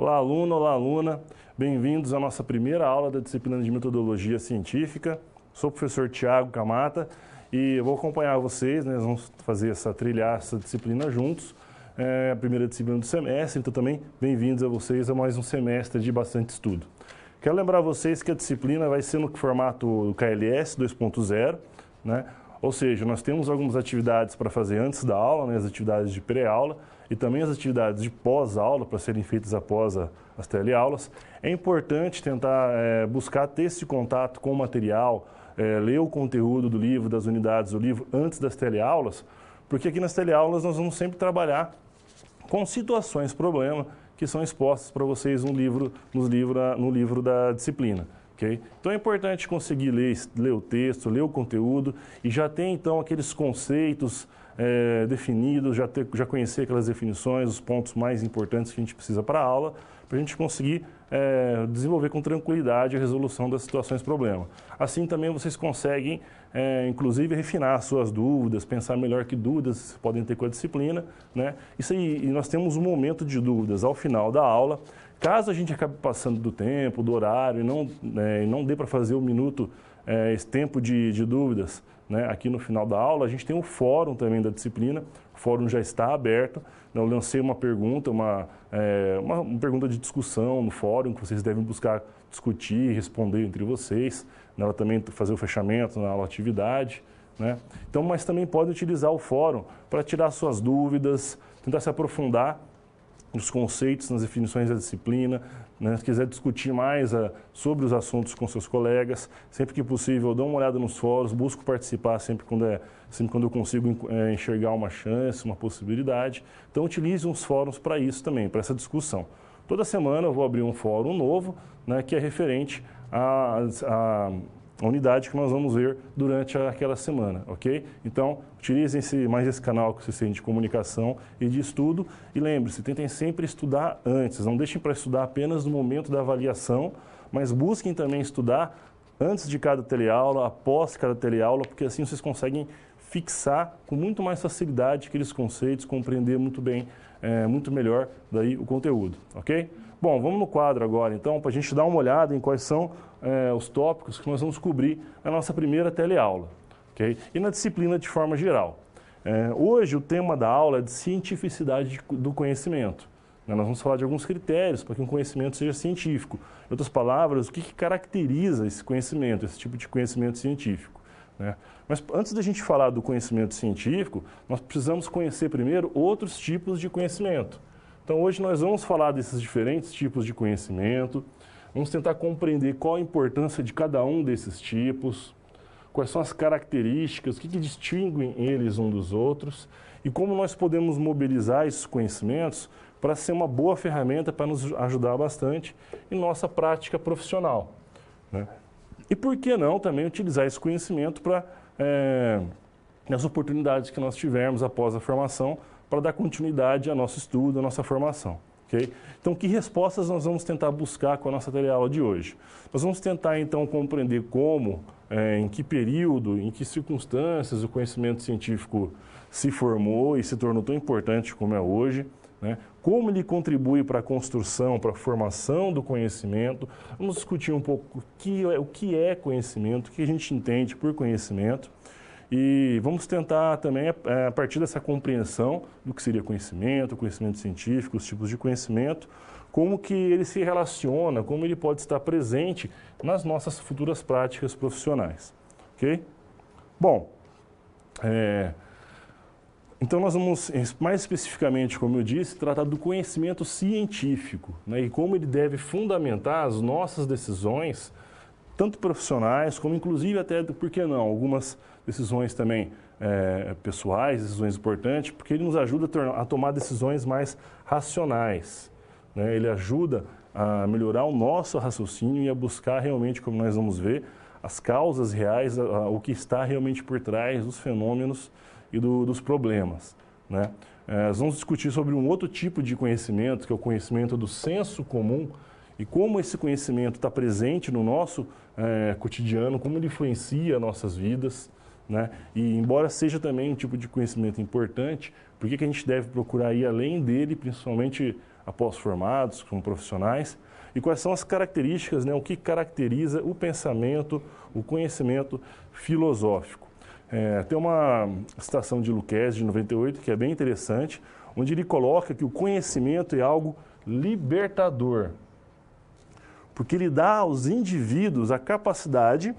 Olá, aluno, olá, aluna. Bem-vindos à nossa primeira aula da disciplina de Metodologia Científica. Sou o professor Thiago Camata e eu vou acompanhar vocês, né? Nós vamos trilhar essa disciplina juntos. É a primeira disciplina do semestre, então também bem-vindos a vocês a mais um semestre de bastante estudo. Quero lembrar vocês que a disciplina vai ser no formato KLS 2.0, né? Ou seja, nós temos algumas atividades para fazer antes da aula, né? As atividades de pré-aula e também as atividades de pós-aula para serem feitas após as teleaulas. É importante tentar buscar ter esse contato com o material, ler o conteúdo do livro, das unidades do livro antes das teleaulas, porque aqui nas teleaulas nós vamos sempre trabalhar com situações, problema, que são expostas para vocês no livro da disciplina. Okay? Então é importante conseguir ler o texto, ler o conteúdo e já ter então aqueles conceitos definidos, já conhecer aquelas definições, os pontos mais importantes que a gente precisa para a aula, para a gente conseguir desenvolver com tranquilidade a resolução das situações problema. Assim também vocês conseguem, inclusive, refinar as suas dúvidas, pensar melhor que dúvidas podem ter com a disciplina, né? Isso aí, e nós temos um momento de dúvidas ao final da aula. Caso a gente acabe passando do tempo, do horário, e não dê para fazer o minuto, esse tempo de dúvidas, né, aqui no final da aula, a gente tem um fórum também da disciplina, o fórum já está aberto. Eu lancei uma pergunta, uma pergunta de discussão no fórum, que vocês devem buscar discutir, responder entre vocês, né, ela também fazer o fechamento na aula atividade, né? Então, mas também pode utilizar o fórum para tirar suas dúvidas, tentar se aprofundar nos conceitos, nas definições da disciplina, né? Se quiser discutir mais sobre os assuntos com seus colegas, sempre que possível, dá uma olhada nos fóruns, busco participar sempre quando eu consigo enxergar uma chance, uma possibilidade. Então, utilize os fóruns para isso também, para essa discussão. Toda semana eu vou abrir um fórum novo, né, que é referente à unidade que nós vamos ver durante aquela semana, ok? Então, utilizem mais esse canal que vocês têm de comunicação e de estudo e lembre-se, tentem sempre estudar antes, não deixem para estudar apenas no momento da avaliação, mas busquem também estudar antes de cada teleaula, após cada teleaula, porque assim vocês conseguem fixar com muito mais facilidade aqueles conceitos, compreender muito bem, muito melhor daí o conteúdo, ok? Bom, vamos no quadro agora, então, para a gente dar uma olhada em quais são os tópicos que nós vamos cobrir na nossa primeira teleaula, ok? E na disciplina de forma geral. Hoje, o tema da aula é de cientificidade do conhecimento. Nós vamos falar de alguns critérios para que um conhecimento seja científico. Em outras palavras, o que caracteriza esse conhecimento, esse tipo de conhecimento científico, né? Mas antes da gente falar do conhecimento científico, nós precisamos conhecer primeiro outros tipos de conhecimento. Então, hoje nós vamos falar desses diferentes tipos de conhecimento, vamos tentar compreender qual a importância de cada um desses tipos, quais são as características, o que distinguem eles uns dos outros e como nós podemos mobilizar esses conhecimentos para ser uma boa ferramenta para nos ajudar bastante em nossa prática profissional, né? E por que não também utilizar esse conhecimento para nas oportunidades que nós tivermos após a formação, para dar continuidade ao nosso estudo, à nossa formação, ok? Então, que respostas nós vamos tentar buscar com a nossa teleaula de hoje? Nós vamos tentar, então, compreender como, em que período, em que circunstâncias o conhecimento científico se formou e se tornou tão importante como é hoje, né? Como ele contribui para a construção, para a formação do conhecimento. Vamos discutir um pouco o que é conhecimento, o que a gente entende por conhecimento. E vamos tentar também, a partir dessa compreensão do que seria conhecimento científico, os tipos de conhecimento, como que ele se relaciona, como ele pode estar presente nas nossas futuras práticas profissionais, ok? Bom, então nós vamos, mais especificamente, como eu disse, tratar do conhecimento científico, né, e como ele deve fundamentar as nossas decisões, tanto profissionais, como inclusive até, por que não, algumas decisões também pessoais, decisões importantes, porque ele nos ajuda a tomar decisões mais racionais, né? Ele ajuda a melhorar o nosso raciocínio e a buscar realmente, como nós vamos ver, as causas reais, o que está realmente por trás dos fenômenos e dos problemas, né? Nós vamos discutir sobre um outro tipo de conhecimento, que é o conhecimento do senso comum, e como esse conhecimento está presente no nosso cotidiano, como ele influencia nossas vidas, né? E embora seja também um tipo de conhecimento importante, por que a gente deve procurar ir além dele, principalmente após formados, como profissionais? E quais são as características, né? O que caracteriza o pensamento, o conhecimento filosófico? Tem uma citação de Lucchesi, de 98, que é bem interessante, onde ele coloca que o conhecimento é algo libertador, porque ele dá aos indivíduos a capacidade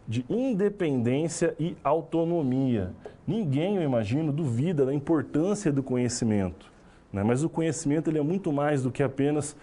de independência e autonomia. Ninguém, eu imagino, duvida da importância do conhecimento, né? Mas o conhecimento ele é muito mais do que apenas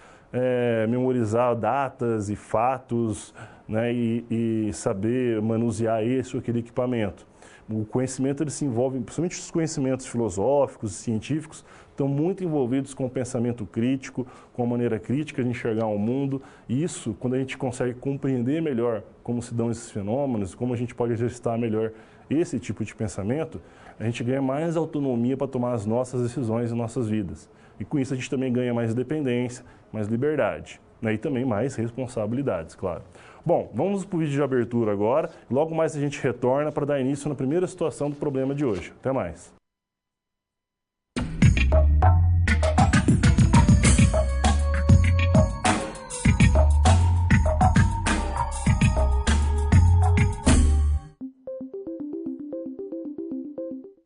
memorizar datas e fatos, né? E saber manusear esse ou aquele equipamento. O conhecimento ele se envolve, principalmente os conhecimentos filosóficos e científicos, estão muito envolvidos com o pensamento crítico, com a maneira crítica de enxergar o mundo. E isso, quando a gente consegue compreender melhor como se dão esses fenômenos, como a gente pode exercitar melhor esse tipo de pensamento, a gente ganha mais autonomia para tomar as nossas decisões em nossas vidas. E com isso a gente também ganha mais independência, mais liberdade, né? E também mais responsabilidades, claro. Bom, vamos para o vídeo de abertura agora. Logo mais a gente retorna para dar início na primeira situação do problema de hoje. Até mais.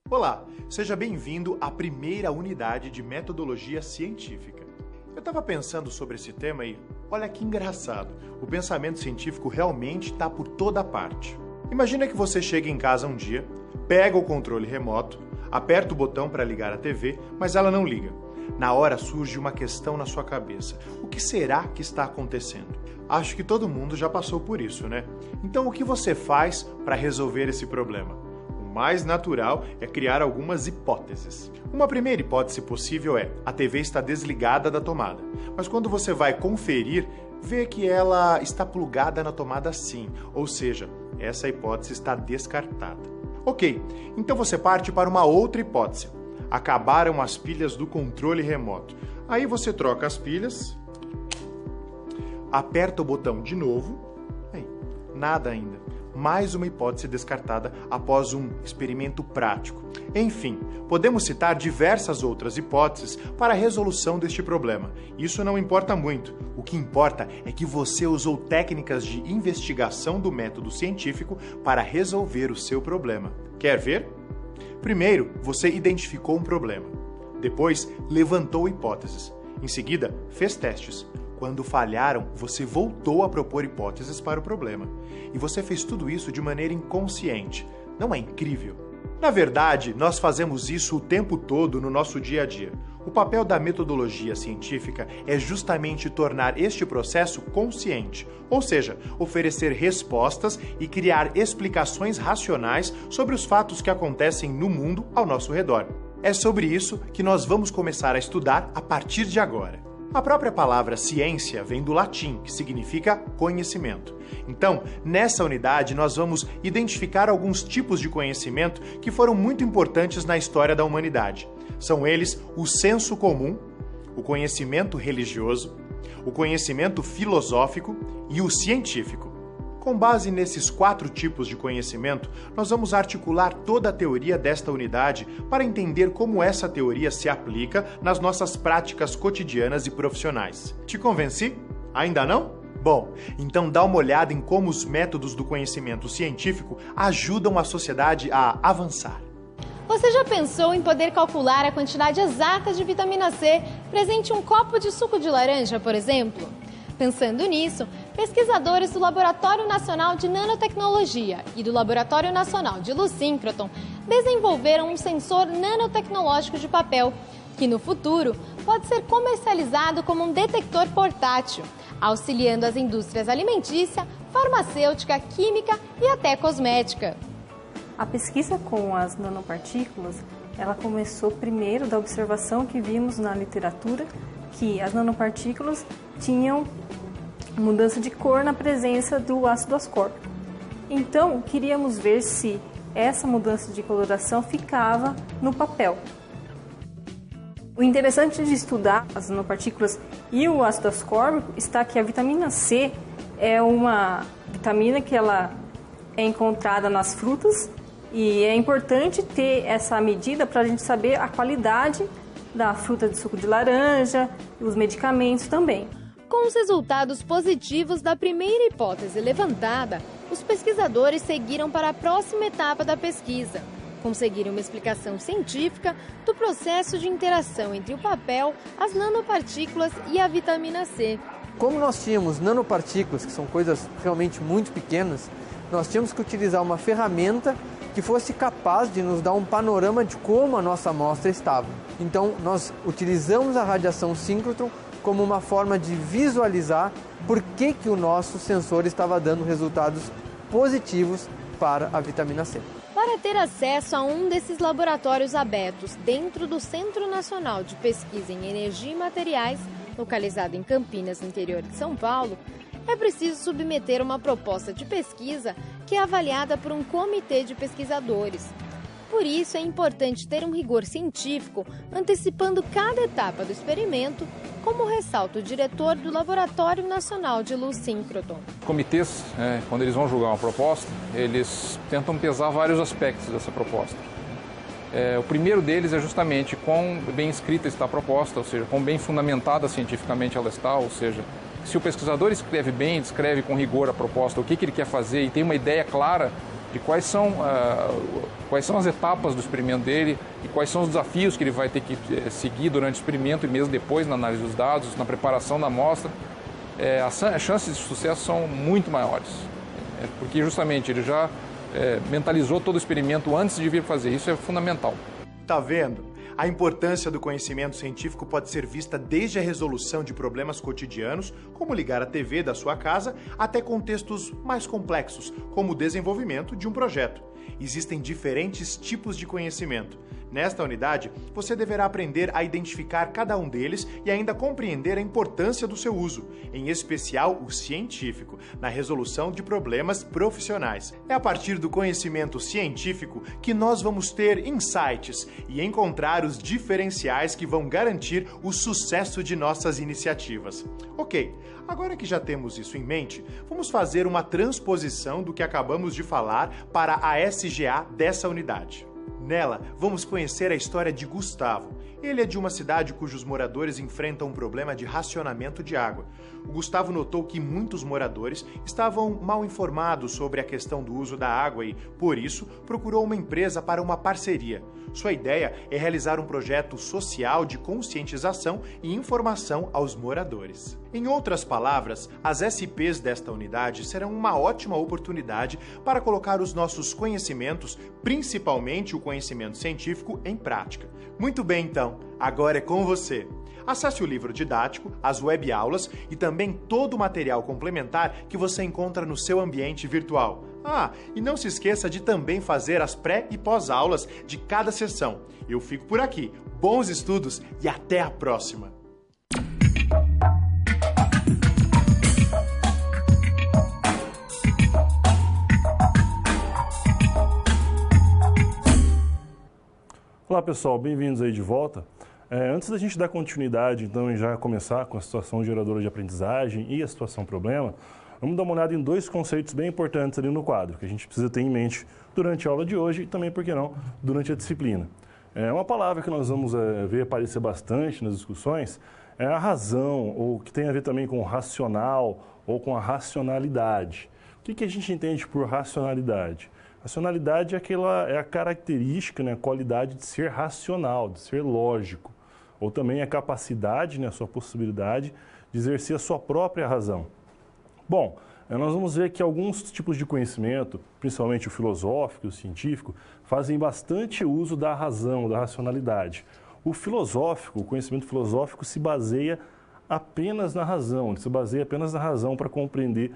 Olá, seja bem-vindo à primeira unidade de metodologia científica. Eu estava pensando sobre esse tema e olha que engraçado, o pensamento científico realmente está por toda parte. Imagina que você chega em casa um dia, pega o controle remoto, aperta o botão para ligar a TV, mas ela não liga. Na hora surge uma questão na sua cabeça. O que será que está acontecendo? Acho que todo mundo já passou por isso, né? Então o que você faz para resolver esse problema? O mais natural é criar algumas hipóteses. Uma primeira hipótese possível é: a TV está desligada da tomada, mas quando você vai conferir, vê que ela está plugada na tomada sim, ou seja, essa hipótese está descartada. Ok, então você parte para uma outra hipótese. Acabaram as pilhas do controle remoto. Aí você troca as pilhas, aperta o botão de novo, aí, nada ainda. Mais uma hipótese descartada após um experimento prático. Enfim, podemos citar diversas outras hipóteses para a resolução deste problema. Isso não importa muito. O que importa é que você usou técnicas de investigação do método científico para resolver o seu problema. Quer ver? Primeiro, você identificou um problema. Depois, levantou hipóteses. Em seguida, fez testes. Quando falharam, você voltou a propor hipóteses para o problema. E você fez tudo isso de maneira inconsciente. Não é incrível? Na verdade, nós fazemos isso o tempo todo no nosso dia a dia. O papel da metodologia científica é justamente tornar este processo consciente, ou seja, oferecer respostas e criar explicações racionais sobre os fatos que acontecem no mundo ao nosso redor. É sobre isso que nós vamos começar a estudar a partir de agora. A própria palavra ciência vem do latim, que significa conhecimento. Então, nessa unidade, nós vamos identificar alguns tipos de conhecimento que foram muito importantes na história da humanidade. São eles o senso comum, o conhecimento religioso, o conhecimento filosófico e o científico. Com base nesses 4 tipos de conhecimento, nós vamos articular toda a teoria desta unidade para entender como essa teoria se aplica nas nossas práticas cotidianas e profissionais. Te convenci? Ainda não? Bom, então dá uma olhada em como os métodos do conhecimento científico ajudam a sociedade a avançar. Você já pensou em poder calcular a quantidade exata de vitamina C presente em um copo de suco de laranja, por exemplo? Pensando nisso, pesquisadores do Laboratório Nacional de Nanotecnologia e do Laboratório Nacional de Luz-Síncroton desenvolveram um sensor nanotecnológico de papel, que no futuro pode ser comercializado como um detector portátil, auxiliando as indústrias alimentícia, farmacêutica, química e até cosmética. A pesquisa com as nanopartículas, ela começou primeiro da observação que vimos na literatura, que as nanopartículas tinham mudança de cor na presença do ácido ascórbico. Então, queríamos ver se essa mudança de coloração ficava no papel. O interessante de estudar as nanopartículas e o ácido ascórbico está que a vitamina C é uma vitamina que ela é encontrada nas frutas E é importante ter essa medida para a gente saber a qualidade da fruta de suco de laranja, os medicamentos também. Com os resultados positivos da primeira hipótese levantada, os pesquisadores seguiram para a próxima etapa da pesquisa. Conseguiram uma explicação científica do processo de interação entre o papel, as nanopartículas e a vitamina C. Como nós tínhamos nanopartículas, que são coisas realmente muito pequenas, nós tínhamos que utilizar uma ferramenta que fosse capaz de nos dar um panorama de como a nossa amostra estava. Então, nós utilizamos a radiação síncrotron como uma forma de visualizar por que o nosso sensor estava dando resultados positivos para a vitamina C. Para ter acesso a um desses laboratórios abertos dentro do Centro Nacional de Pesquisa em Energia e Materiais, localizado em Campinas, no interior de São Paulo, é preciso submeter uma proposta de pesquisa que é avaliada por um comitê de pesquisadores. Por isso, é importante ter um rigor científico antecipando cada etapa do experimento, como ressalta o diretor do Laboratório Nacional de Luz Síncroton. Comitês, quando eles vão julgar uma proposta, eles tentam pesar vários aspectos dessa proposta. O primeiro deles é justamente quão bem escrita está a proposta, ou seja, quão bem fundamentada cientificamente ela está, ou seja, se o pesquisador escreve bem, descreve com rigor a proposta, o que ele quer fazer e tem uma ideia clara de quais são as etapas do experimento dele e quais são os desafios que ele vai ter que seguir durante o experimento e mesmo depois na análise dos dados, na preparação da amostra, as chances de sucesso são muito maiores, porque justamente ele já mentalizou todo o experimento antes de vir fazer. Isso é fundamental. Tá vendo? A importância do conhecimento científico pode ser vista desde a resolução de problemas cotidianos, como ligar a TV da sua casa, até contextos mais complexos, como o desenvolvimento de um projeto. Existem diferentes tipos de conhecimento. Nesta unidade, você deverá aprender a identificar cada um deles e ainda compreender a importância do seu uso, em especial o científico, na resolução de problemas profissionais. É a partir do conhecimento científico que nós vamos ter insights e encontrar os diferenciais que vão garantir o sucesso de nossas iniciativas. Ok, agora que já temos isso em mente, vamos fazer uma transposição do que acabamos de falar para a SGA dessa unidade. Nela, vamos conhecer a história de Gustavo. Ele é de uma cidade cujos moradores enfrentam um problema de racionamento de água. O Gustavo notou que muitos moradores estavam mal informados sobre a questão do uso da água e, por isso, procurou uma empresa para uma parceria. Sua ideia é realizar um projeto social de conscientização e informação aos moradores. Em outras palavras, as SPs desta unidade serão uma ótima oportunidade para colocar os nossos conhecimentos, principalmente o conhecimento científico, em prática. Muito bem, então, agora é com você. Acesse o livro didático, as webaulas e também todo o material complementar que você encontra no seu ambiente virtual. E não se esqueça de também fazer as pré- e pós-aulas de cada sessão. Eu fico por aqui. Bons estudos e até a próxima! Olá pessoal, bem-vindos aí de volta. Antes da gente dar continuidade, então, e já começar com a situação geradora de aprendizagem e a situação problema, vamos dar uma olhada em dois conceitos bem importantes ali no quadro, que a gente precisa ter em mente durante a aula de hoje e também, por que não, durante a disciplina. Uma palavra que nós vamos ver aparecer bastante nas discussões é a razão, ou que tem a ver também com o racional ou com a racionalidade. O que a gente entende por racionalidade? Racionalidade é a característica, a qualidade de ser racional, de ser lógico. Ou também a capacidade, a sua possibilidade de exercer a sua própria razão. Bom, nós vamos ver que alguns tipos de conhecimento, principalmente o filosófico e o científico, fazem bastante uso da razão, da racionalidade. O conhecimento filosófico se baseia apenas na razão, ele se baseia apenas na razão para compreender,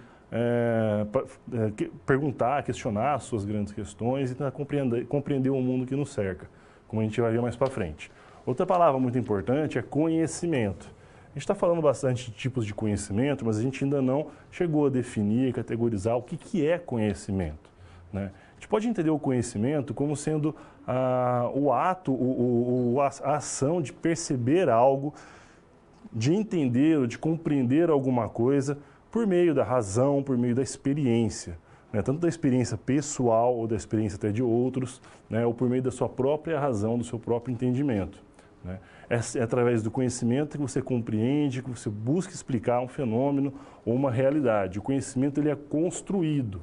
perguntar, questionar as suas grandes questões e tentar compreender o mundo que nos cerca, como a gente vai ver mais para frente. Outra palavra muito importante é conhecimento. A gente está falando bastante de tipos de conhecimento, mas a gente ainda não chegou a definir, categorizar o que é conhecimento, né? A gente pode entender o conhecimento como sendo o ato, a ação de perceber algo, de entender ou de compreender alguma coisa por meio da razão, por meio da experiência. né, tanto da experiência pessoal ou da experiência até de outros, né, ou por meio da sua própria razão, do seu próprio entendimento. Né? É através do conhecimento que você compreende, que você busca explicar um fenômeno ou uma realidade. O conhecimento ele é construído,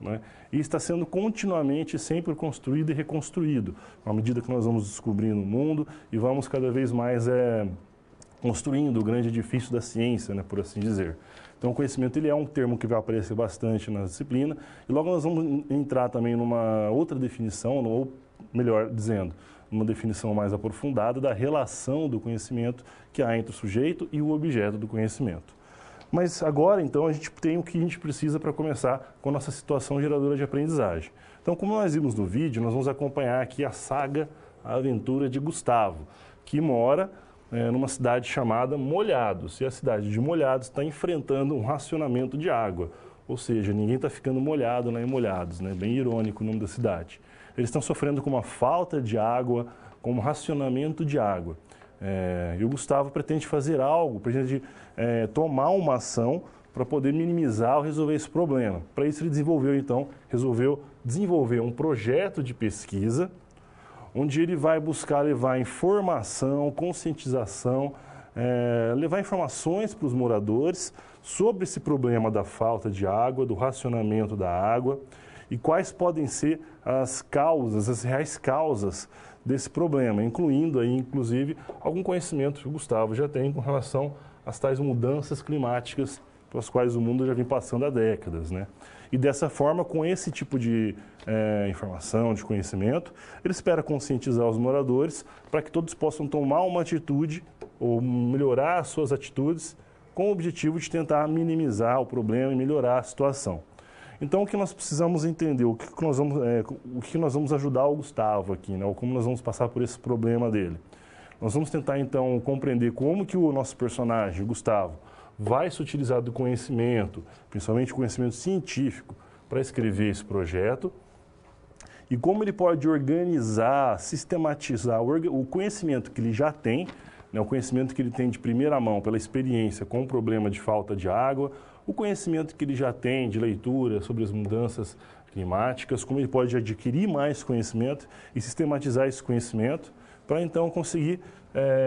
né? E está sendo continuamente sempre construído e reconstruído, à medida que nós vamos descobrindo o mundo e vamos cada vez mais construindo o grande edifício da ciência, né, por assim dizer. Então, o conhecimento ele é um termo que vai aparecer bastante na disciplina e logo nós vamos entrar também numa outra definição, ou melhor dizendo, uma definição mais aprofundada da relação do conhecimento que há entre o sujeito e o objeto do conhecimento. Mas agora, então, a gente tem o que a gente precisa para começar com a nossa situação geradora de aprendizagem. Então, como nós vimos no vídeo, nós vamos acompanhar aqui a saga, a aventura de Gustavo, que mora numa cidade chamada Molhados. E a cidade de Molhados está enfrentando um racionamento de água. Ou seja, ninguém está ficando molhado lá em Molhados, né? Bem irônico o nome da cidade. Eles estão sofrendo com uma falta de água, com um racionamento de água. E o Gustavo pretende fazer algo, pretende tomar uma ação para poder minimizar ou resolver esse problema. Para isso ele resolveu desenvolver um projeto de pesquisa, onde ele vai buscar levar informação, conscientização, levar informações para os moradores sobre esse problema da falta de água, do racionamento da água e quais podem ser as causas, as reais causas desse problema, incluindo aí, inclusive, algum conhecimento que o Gustavo já tem com relação às tais mudanças climáticas pelas quais o mundo já vem passando há décadas, né? E dessa forma, com esse tipo de informação, de conhecimento, ele espera conscientizar os moradores para que todos possam tomar uma atitude ou melhorar as suas atitudes com o objetivo de tentar minimizar o problema e melhorar a situação. Então, o que nós precisamos entender, o que nós vamos ajudar o Gustavo aqui, né? Ou como nós vamos passar por esse problema dele. Nós vamos tentar, então, compreender como que o nosso personagem, o Gustavo, vai se utilizar do conhecimento, principalmente o conhecimento científico, para escrever esse projeto e como ele pode organizar, sistematizar o conhecimento que ele já tem, né? O conhecimento que ele tem de primeira mão pela experiência com o problema de falta de água, o conhecimento que ele já tem de leitura sobre as mudanças climáticas, como ele pode adquirir mais conhecimento e sistematizar esse conhecimento para então conseguir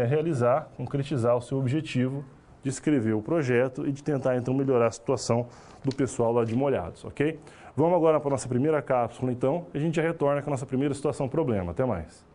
realizar, concretizar o seu objetivo de escrever o projeto e de tentar então melhorar a situação do pessoal lá de Molhados, ok? Vamos agora para a nossa primeira cápsula então e a gente já retorna com a nossa primeira situação problema. Até mais.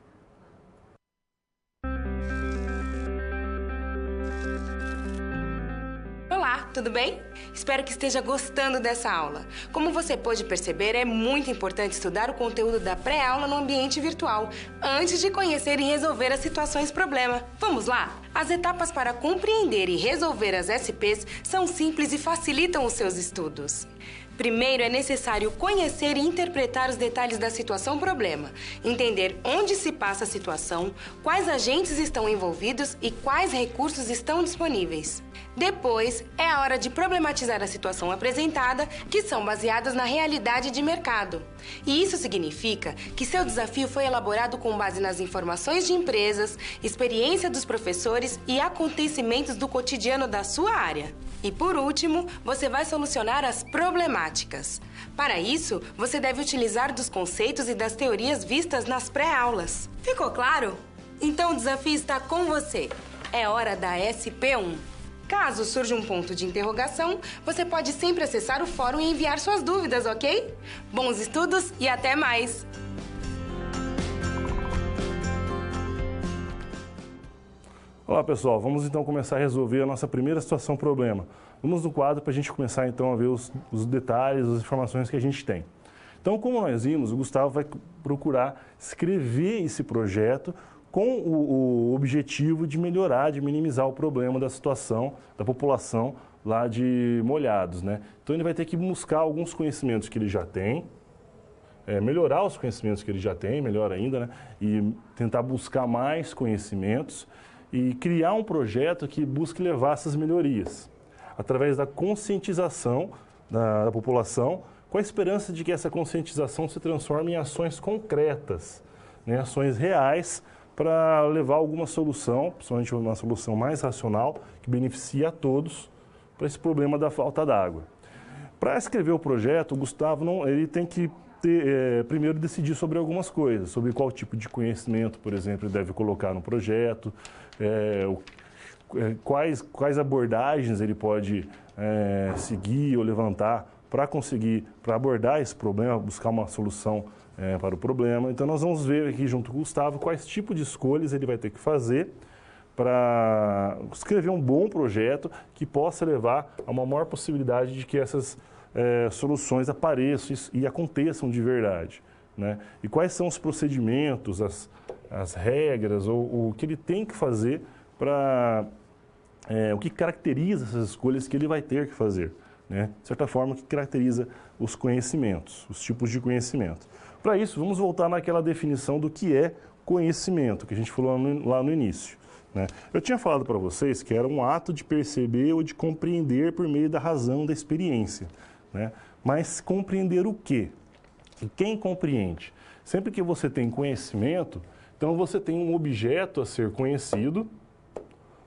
Tudo bem? Espero que esteja gostando dessa aula. Como você pôde perceber, é muito importante estudar o conteúdo da pré-aula no ambiente virtual, antes de conhecer e resolver as situações problema. Vamos lá? As etapas para compreender e resolver as SPs são simples e facilitam os seus estudos. Primeiro, é necessário conhecer e interpretar os detalhes da situação problema, entender onde se passa a situação, quais agentes estão envolvidos e quais recursos estão disponíveis. Depois, é a hora de problematizar a situação apresentada, que são baseadas na realidade de mercado. E isso significa que seu desafio foi elaborado com base nas informações de empresas, experiência dos professores e acontecimentos do cotidiano da sua área. E por último, você vai solucionar as problemáticas. Para isso, você deve utilizar dos conceitos e das teorias vistas nas pré-aulas. Ficou claro? Então o desafio está com você. É hora da SP1. Caso surja um ponto de interrogação, você pode sempre acessar o fórum e enviar suas dúvidas, ok? Bons estudos e até mais! Olá pessoal, vamos então começar a resolver a nossa primeira situação problema. Vamos no quadro para a gente começar então a ver os detalhes, as informações que a gente tem. Então, como nós vimos, o Gustavo vai procurar escrever esse projeto com o objetivo de melhorar, de minimizar o problema da situação da população lá de Molhados, né? Então ele vai ter que buscar alguns conhecimentos que ele já tem, melhorar os conhecimentos que ele já tem, melhor ainda, né? E tentar buscar mais conhecimentos e criar um projeto que busque levar essas melhorias através da conscientização da população, com a esperança de que essa conscientização se transforme em ações concretas, né? Ações reais, para levar alguma solução, principalmente uma solução mais racional, que beneficie a todos para esse problema da falta d'água. Para escrever o projeto, o Gustavo ele tem que primeiro decidir sobre algumas coisas, sobre qual tipo de conhecimento, por exemplo, ele deve colocar no projeto, quais abordagens ele pode seguir ou levantar para abordar esse problema, buscar uma solução para o problema. Então, nós vamos ver aqui junto com o Gustavo quais tipos de escolhas ele vai ter que fazer para escrever um bom projeto que possa levar a uma maior possibilidade de que essas soluções apareçam e aconteçam de verdade, né? E quais são os procedimentos, as regras, ou o que ele tem que fazer para... o que caracteriza essas escolhas que ele vai ter que fazer, né? De certa forma, o que caracteriza os conhecimentos, os tipos de conhecimento. Para isso, vamos voltar naquela definição do que é conhecimento, que a gente falou lá no início, né? Eu tinha falado para vocês que era um ato de perceber ou de compreender por meio da razão da experiência, né? Mas compreender o quê? E quem compreende? Sempre que você tem conhecimento, então você tem um objeto a ser conhecido.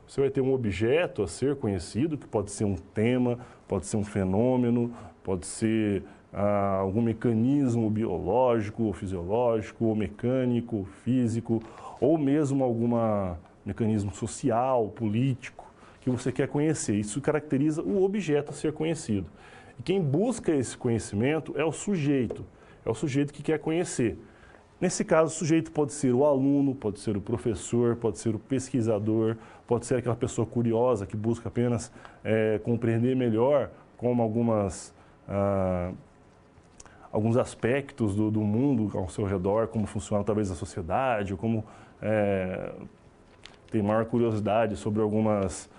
Você vai ter um objeto a ser conhecido, que pode ser um tema, pode ser um fenômeno, pode ser algum mecanismo biológico, ou fisiológico, ou mecânico, ou físico, ou mesmo algum mecanismo social, político, que você quer conhecer. Isso caracteriza o objeto a ser conhecido. E quem busca esse conhecimento é o sujeito que quer conhecer. Nesse caso, o sujeito pode ser o aluno, pode ser o professor, pode ser o pesquisador, pode ser aquela pessoa curiosa que busca apenas compreender melhor como alguns aspectos do mundo ao seu redor, como funciona talvez a sociedade, ou como tem maior curiosidade sobre algumas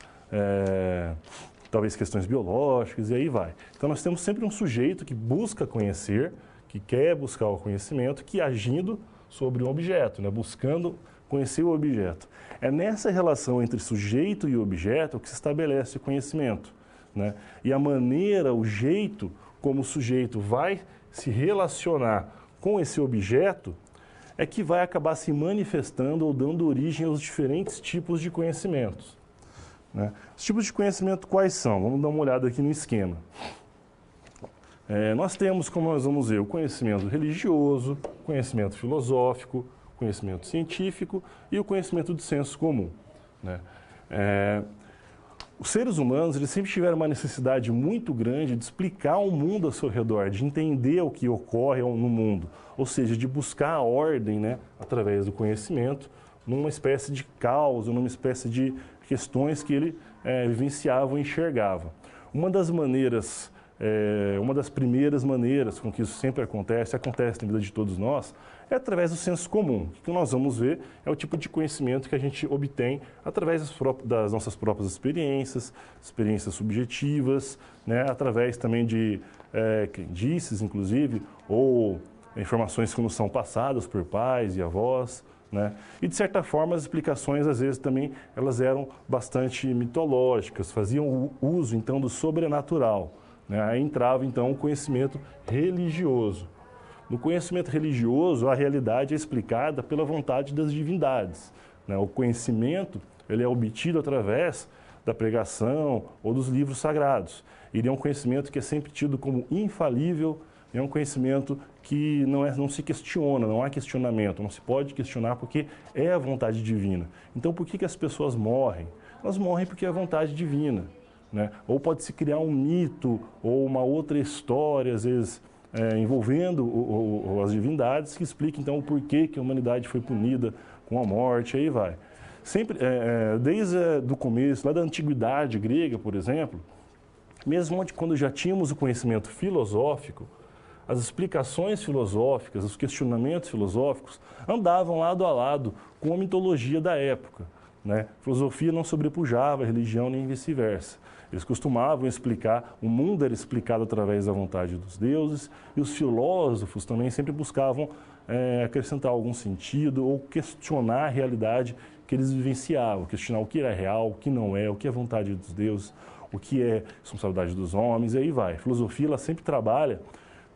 talvez questões biológicas, e aí vai. Então nós temos sempre um sujeito que busca conhecer, que quer buscar o conhecimento, que agindo sobre um objeto, né? Buscando conhecer o objeto. É nessa relação entre sujeito e objeto que se estabelece o conhecimento, né? E a maneira, o jeito como o sujeito vai se relacionar com esse objeto é que vai acabar se manifestando ou dando origem aos diferentes tipos de conhecimentos, né? Os tipos de conhecimento quais são? Vamos dar uma olhada aqui no esquema. Nós temos, como nós vamos ver, o conhecimento religioso, conhecimento filosófico, conhecimento científico e o conhecimento de senso comum, né? Os seres humanos eles sempre tiveram uma necessidade muito grande de explicar o mundo ao seu redor, de entender o que ocorre no mundo, ou seja, de buscar a ordem, né, através do conhecimento, numa espécie de caos, numa espécie de questões que ele vivenciava ou enxergava. Uma das primeiras maneiras com que isso sempre acontece na vida de todos nós, é através do senso comum. O que nós vamos ver é o tipo de conhecimento que a gente obtém através das nossas próprias experiências subjetivas, né? Através também de crendices, inclusive, ou informações que nos são passadas por pais e avós, né? E, de certa forma, as explicações, às vezes, também elas eram bastante mitológicas, faziam uso, então, do sobrenatural, né? Aí entrava, então, o conhecimento religioso. No conhecimento religioso, a realidade é explicada pela vontade das divindades, né? O conhecimento ele é obtido através da pregação ou dos livros sagrados. Ele é um conhecimento que é sempre tido como infalível, é um conhecimento que não se questiona, não há questionamento, não se pode questionar porque é a vontade divina. Então, por que as pessoas morrem? Elas morrem porque é a vontade divina, né? Ou pode-se criar um mito ou uma outra história, às vezes, envolvendo as divindades, que explica, então, o porquê que a humanidade foi punida com a morte, aí vai. Sempre, desde o começo, lá da antiguidade grega, por exemplo, mesmo quando já tínhamos o conhecimento filosófico, as explicações filosóficas, os questionamentos filosóficos andavam lado a lado com a mitologia da época, né? A filosofia não sobrepujava a religião nem vice-versa. Eles costumavam explicar, o mundo era explicado através da vontade dos deuses, e os filósofos também sempre buscavam acrescentar algum sentido ou questionar a realidade que eles vivenciavam, questionar o que era real, o que não é, o que é vontade dos deuses, o que é responsabilidade dos homens, e aí vai. A filosofia ela sempre trabalha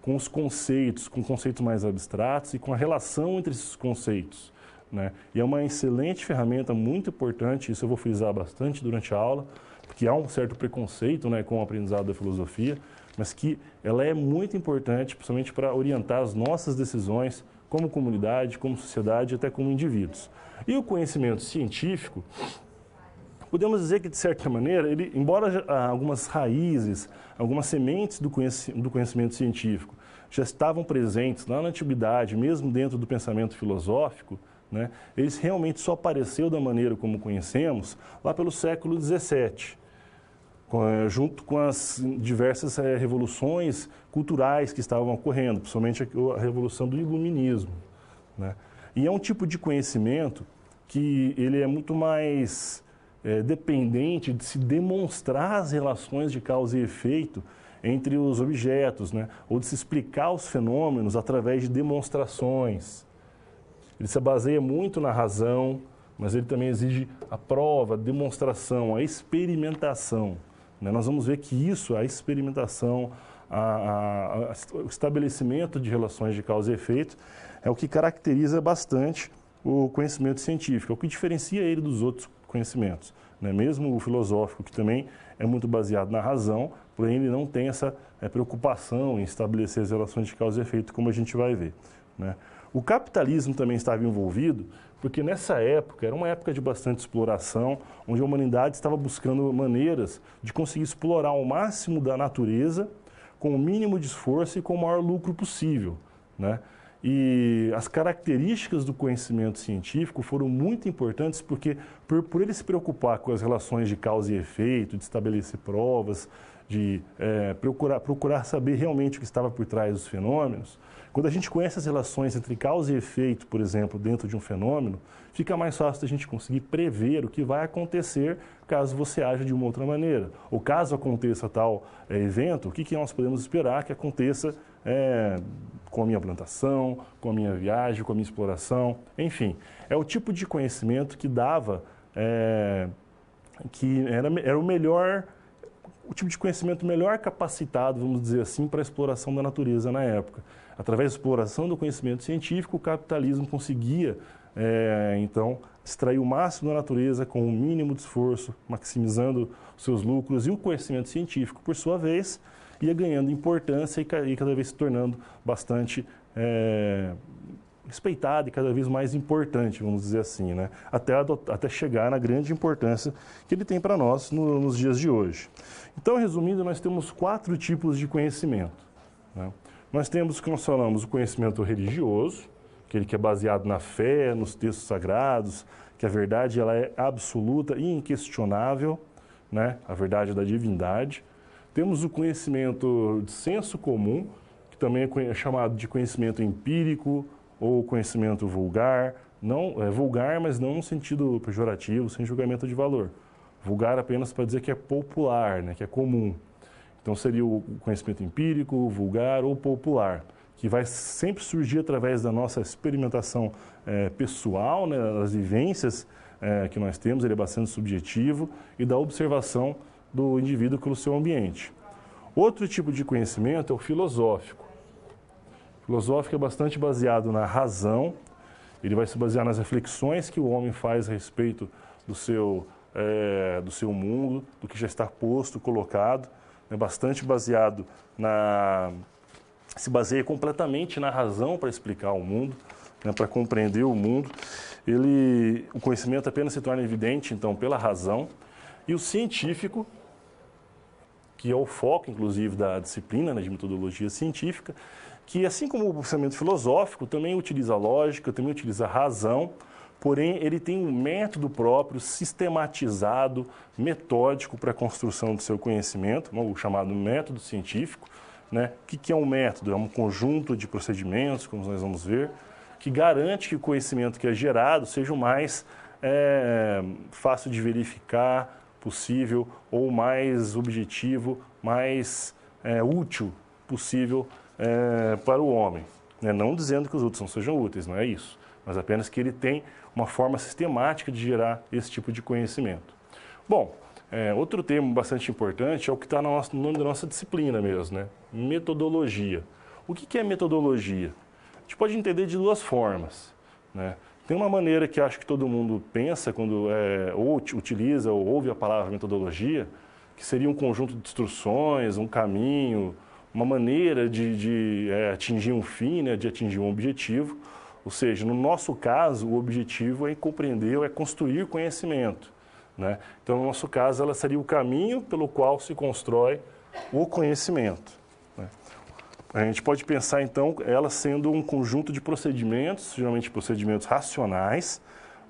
com os conceitos, com conceitos mais abstratos e com a relação entre esses conceitos, né? E é uma excelente ferramenta, muito importante, isso eu vou frisar bastante durante a aula, porque há um certo preconceito, né, com o aprendizado da filosofia, mas que ela é muito importante, principalmente para orientar as nossas decisões como comunidade, como sociedade, até como indivíduos. E o conhecimento científico, podemos dizer que, de certa maneira, ele, embora algumas raízes, algumas sementes do conhecimento científico já estavam presentes lá na antiguidade, mesmo dentro do pensamento filosófico, né, eles realmente só apareceu da maneira como conhecemos lá pelo século XVII, junto com as diversas revoluções culturais que estavam ocorrendo, principalmente a revolução do iluminismo, né? E é um tipo de conhecimento que ele é muito mais dependente de se demonstrar as relações de causa e efeito entre os objetos, né? Ou de se explicar os fenômenos através de demonstrações. Ele se baseia muito na razão, mas ele também exige a prova, a demonstração, a experimentação. Né? Nós vamos ver que isso, a experimentação, o estabelecimento de relações de causa e efeito, é o que caracteriza bastante o conhecimento científico, é o que diferencia ele dos outros conhecimentos. Né? Mesmo o filosófico, que também é muito baseado na razão, porém ele não tem essa preocupação em estabelecer as relações de causa e efeito, como a gente vai ver. Né? O capitalismo também estava envolvido, porque nessa época, era uma época de bastante exploração, onde a humanidade estava buscando maneiras de conseguir explorar ao máximo da natureza, com o mínimo de esforço e com o maior lucro possível, né? E as características do conhecimento científico foram muito importantes porque, por ele se preocupar com as relações de causa e efeito, de estabelecer provas, de procurar saber realmente o que estava por trás dos fenômenos, quando a gente conhece as relações entre causa e efeito, por exemplo, dentro de um fenômeno, fica mais fácil da gente conseguir prever o que vai acontecer caso você aja de uma outra maneira. Ou caso aconteça tal evento, o que nós podemos esperar que aconteça com a minha plantação, com a minha viagem, com a minha exploração, enfim. É o tipo de conhecimento que dava, que era o melhor, o tipo de conhecimento melhor capacitado, vamos dizer assim, para a exploração da natureza na época. Através da exploração do conhecimento científico, o capitalismo conseguia, então, extrair o máximo da natureza com o mínimo de esforço, maximizando os seus lucros, e o conhecimento científico, por sua vez, ia ganhando importância e cada vez se tornando bastante respeitado e cada vez mais importante, vamos dizer assim, né? Até chegar na grande importância que ele tem para nós nos dias de hoje. Então, resumindo, nós temos 4 tipos de conhecimento, né? Nós temos, como nós falamos, o conhecimento religioso, aquele que é baseado na fé, nos textos sagrados, que a verdade ela é absoluta e inquestionável, né? A verdade da divindade. Temos o conhecimento de senso comum, que também é chamado de conhecimento empírico ou conhecimento vulgar. Não, vulgar, mas não no sentido pejorativo, sem julgamento de valor. Vulgar apenas para dizer que é popular, né? Que é comum. Então, seria o conhecimento empírico, vulgar ou popular, que vai sempre surgir através da nossa experimentação pessoal, né, das vivências que nós temos, ele é bastante subjetivo, e da observação do indivíduo pelo seu ambiente. Outro tipo de conhecimento é o filosófico. O filosófico é bastante baseado na razão, ele vai se basear nas reflexões que o homem faz a respeito do seu mundo, do que já está posto, colocado. É bastante baseado se baseia completamente na razão para explicar o mundo, né, para compreender o mundo. O conhecimento apenas se torna evidente, então, pela razão. E o científico, que é o foco, inclusive, da disciplina, né, de metodologia científica, que, assim como o pensamento filosófico, também utiliza a lógica, também utiliza a razão, porém, ele tem um método próprio, sistematizado, metódico para a construção do seu conhecimento, o chamado método científico, né? O que é um método? É um conjunto de procedimentos, como nós vamos ver, que garante que o conhecimento que é gerado seja o mais fácil de verificar possível ou mais objetivo, mais útil possível para o homem. Né? Não dizendo que os outros não sejam úteis, não é isso, mas apenas que ele tem uma forma sistemática de gerar esse tipo de conhecimento. Bom, outro termo bastante importante é o que está no nome da nossa disciplina mesmo, né? Metodologia. O que é metodologia? A gente pode entender de 2 formas, né? Tem uma maneira que acho que todo mundo pensa quando ou utiliza ou ouve a palavra metodologia, que seria um conjunto de instruções, um caminho, uma maneira de atingir um fim, né, de atingir um objetivo. Ou seja, no nosso caso, o objetivo é compreender, é construir conhecimento, né? Então, no nosso caso, ela seria o caminho pelo qual se constrói o conhecimento, né? A gente pode pensar, então, ela sendo um conjunto de procedimentos, geralmente procedimentos racionais,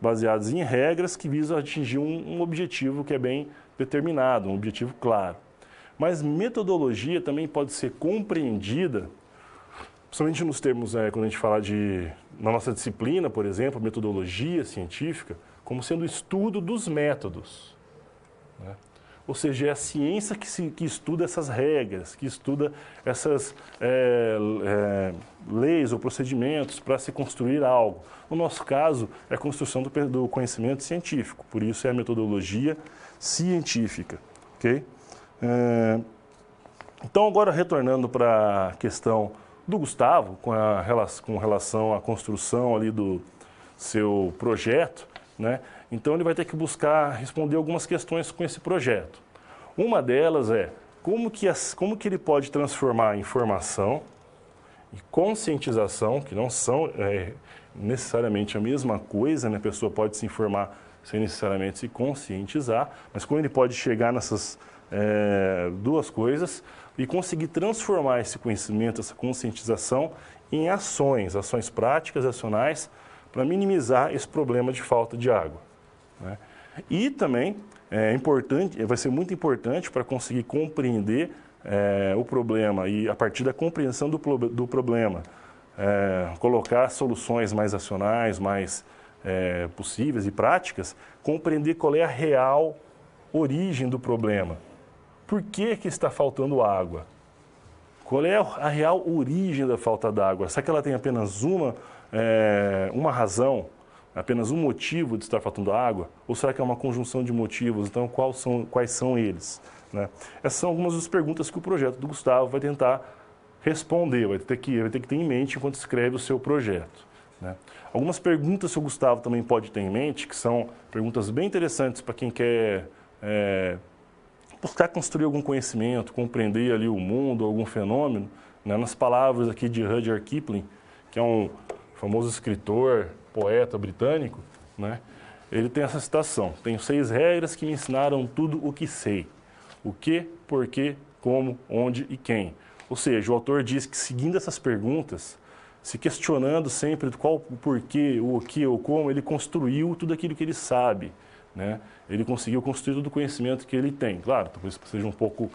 baseados em regras que visam atingir um objetivo que é bem determinado, um objetivo claro. Mas metodologia também pode ser compreendida, principalmente nos termos, quando a gente fala na nossa disciplina, por exemplo, metodologia científica, como sendo o estudo dos métodos, né? Ou seja, é a ciência que estuda essas regras, que estuda essas leis ou procedimentos para se construir algo. No nosso caso, é a construção do conhecimento científico, por isso é a metodologia científica, ok? Então, agora retornando para a questão do Gustavo, com relação à construção ali do seu projeto, né? Então, ele vai ter que buscar responder algumas questões com esse projeto. Uma delas é como que ele pode transformar informação e conscientização, que não são necessariamente a mesma coisa, né? A pessoa pode se informar sem necessariamente se conscientizar, mas como ele pode chegar nessas duas coisas e conseguir transformar esse conhecimento, essa conscientização em ações práticas, racionais, para minimizar esse problema de falta de água, né? E também vai ser muito importante para conseguir compreender o problema e, a partir da compreensão do problema, colocar soluções mais racionais, mais possíveis e práticas, compreender qual é a real origem do problema. Por que está faltando água? Qual é a real origem da falta d'água? Será que ela tem apenas uma razão, apenas um motivo de estar faltando água? Ou será que é uma conjunção de motivos? Então, quais são eles, né? Essas são algumas das perguntas que o projeto do Gustavo vai tentar responder, vai ter que ter em mente enquanto escreve o seu projeto, né? Algumas perguntas que o Gustavo também pode ter em mente, que são perguntas bem interessantes para quem quer buscar construir algum conhecimento, compreender ali o mundo, algum fenômeno, né? Nas palavras aqui de Rudyard Kipling, que é um famoso escritor, poeta britânico, né? Ele tem essa citação: tenho 6 regras que me ensinaram tudo o que sei. O que, por quê, como, onde e quem. Ou seja, o autor diz que, seguindo essas perguntas, se questionando sempre qual o porquê, o que ou como, ele construiu tudo aquilo que ele sabe, né? Ele conseguiu construir todo o conhecimento que ele tem. Claro, talvez seja um pouco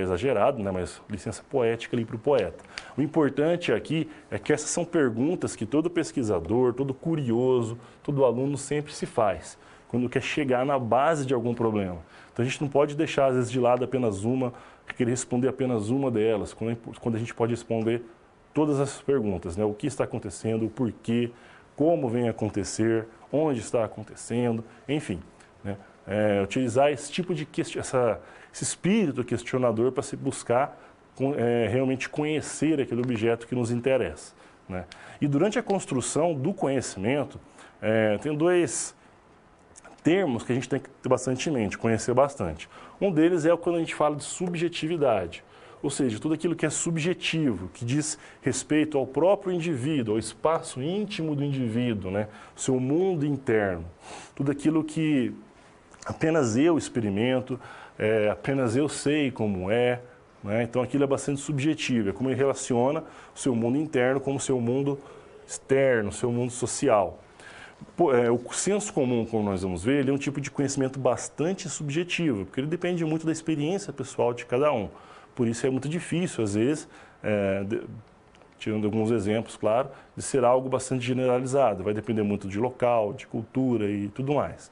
exagerado, né? Mas licença poética ali para o poeta. O importante aqui é que essas são perguntas que todo pesquisador, todo curioso, todo aluno sempre se faz, quando quer chegar na base de algum problema. Então, a gente não pode deixar, às vezes, de lado apenas uma, querer responder apenas uma delas, quando a gente pode responder todas essas perguntas, né? O que está acontecendo, o porquê, como vem a acontecer, onde está acontecendo, enfim, né? Utilizar esse tipo de esse espírito questionador para se buscar realmente conhecer aquele objeto que nos interessa, né? E durante a construção do conhecimento, tem 2 termos que a gente tem que ter bastante em mente, conhecer bastante. Um deles é quando a gente fala de subjetividade, ou seja, tudo aquilo que é subjetivo, que diz respeito ao próprio indivíduo, ao espaço íntimo do indivíduo, né? O seu mundo interno. Tudo aquilo que apenas eu experimento, apenas eu sei como é, né? Então, aquilo é bastante subjetivo, é como ele relaciona o seu mundo interno com o seu mundo externo, o seu mundo social. O senso comum, como nós vamos ver, ele é um tipo de conhecimento bastante subjetivo, porque ele depende muito da experiência pessoal de cada um. Por isso é muito difícil, às vezes, tirando alguns exemplos, claro, de ser algo bastante generalizado. Vai depender muito de local, de cultura e tudo mais.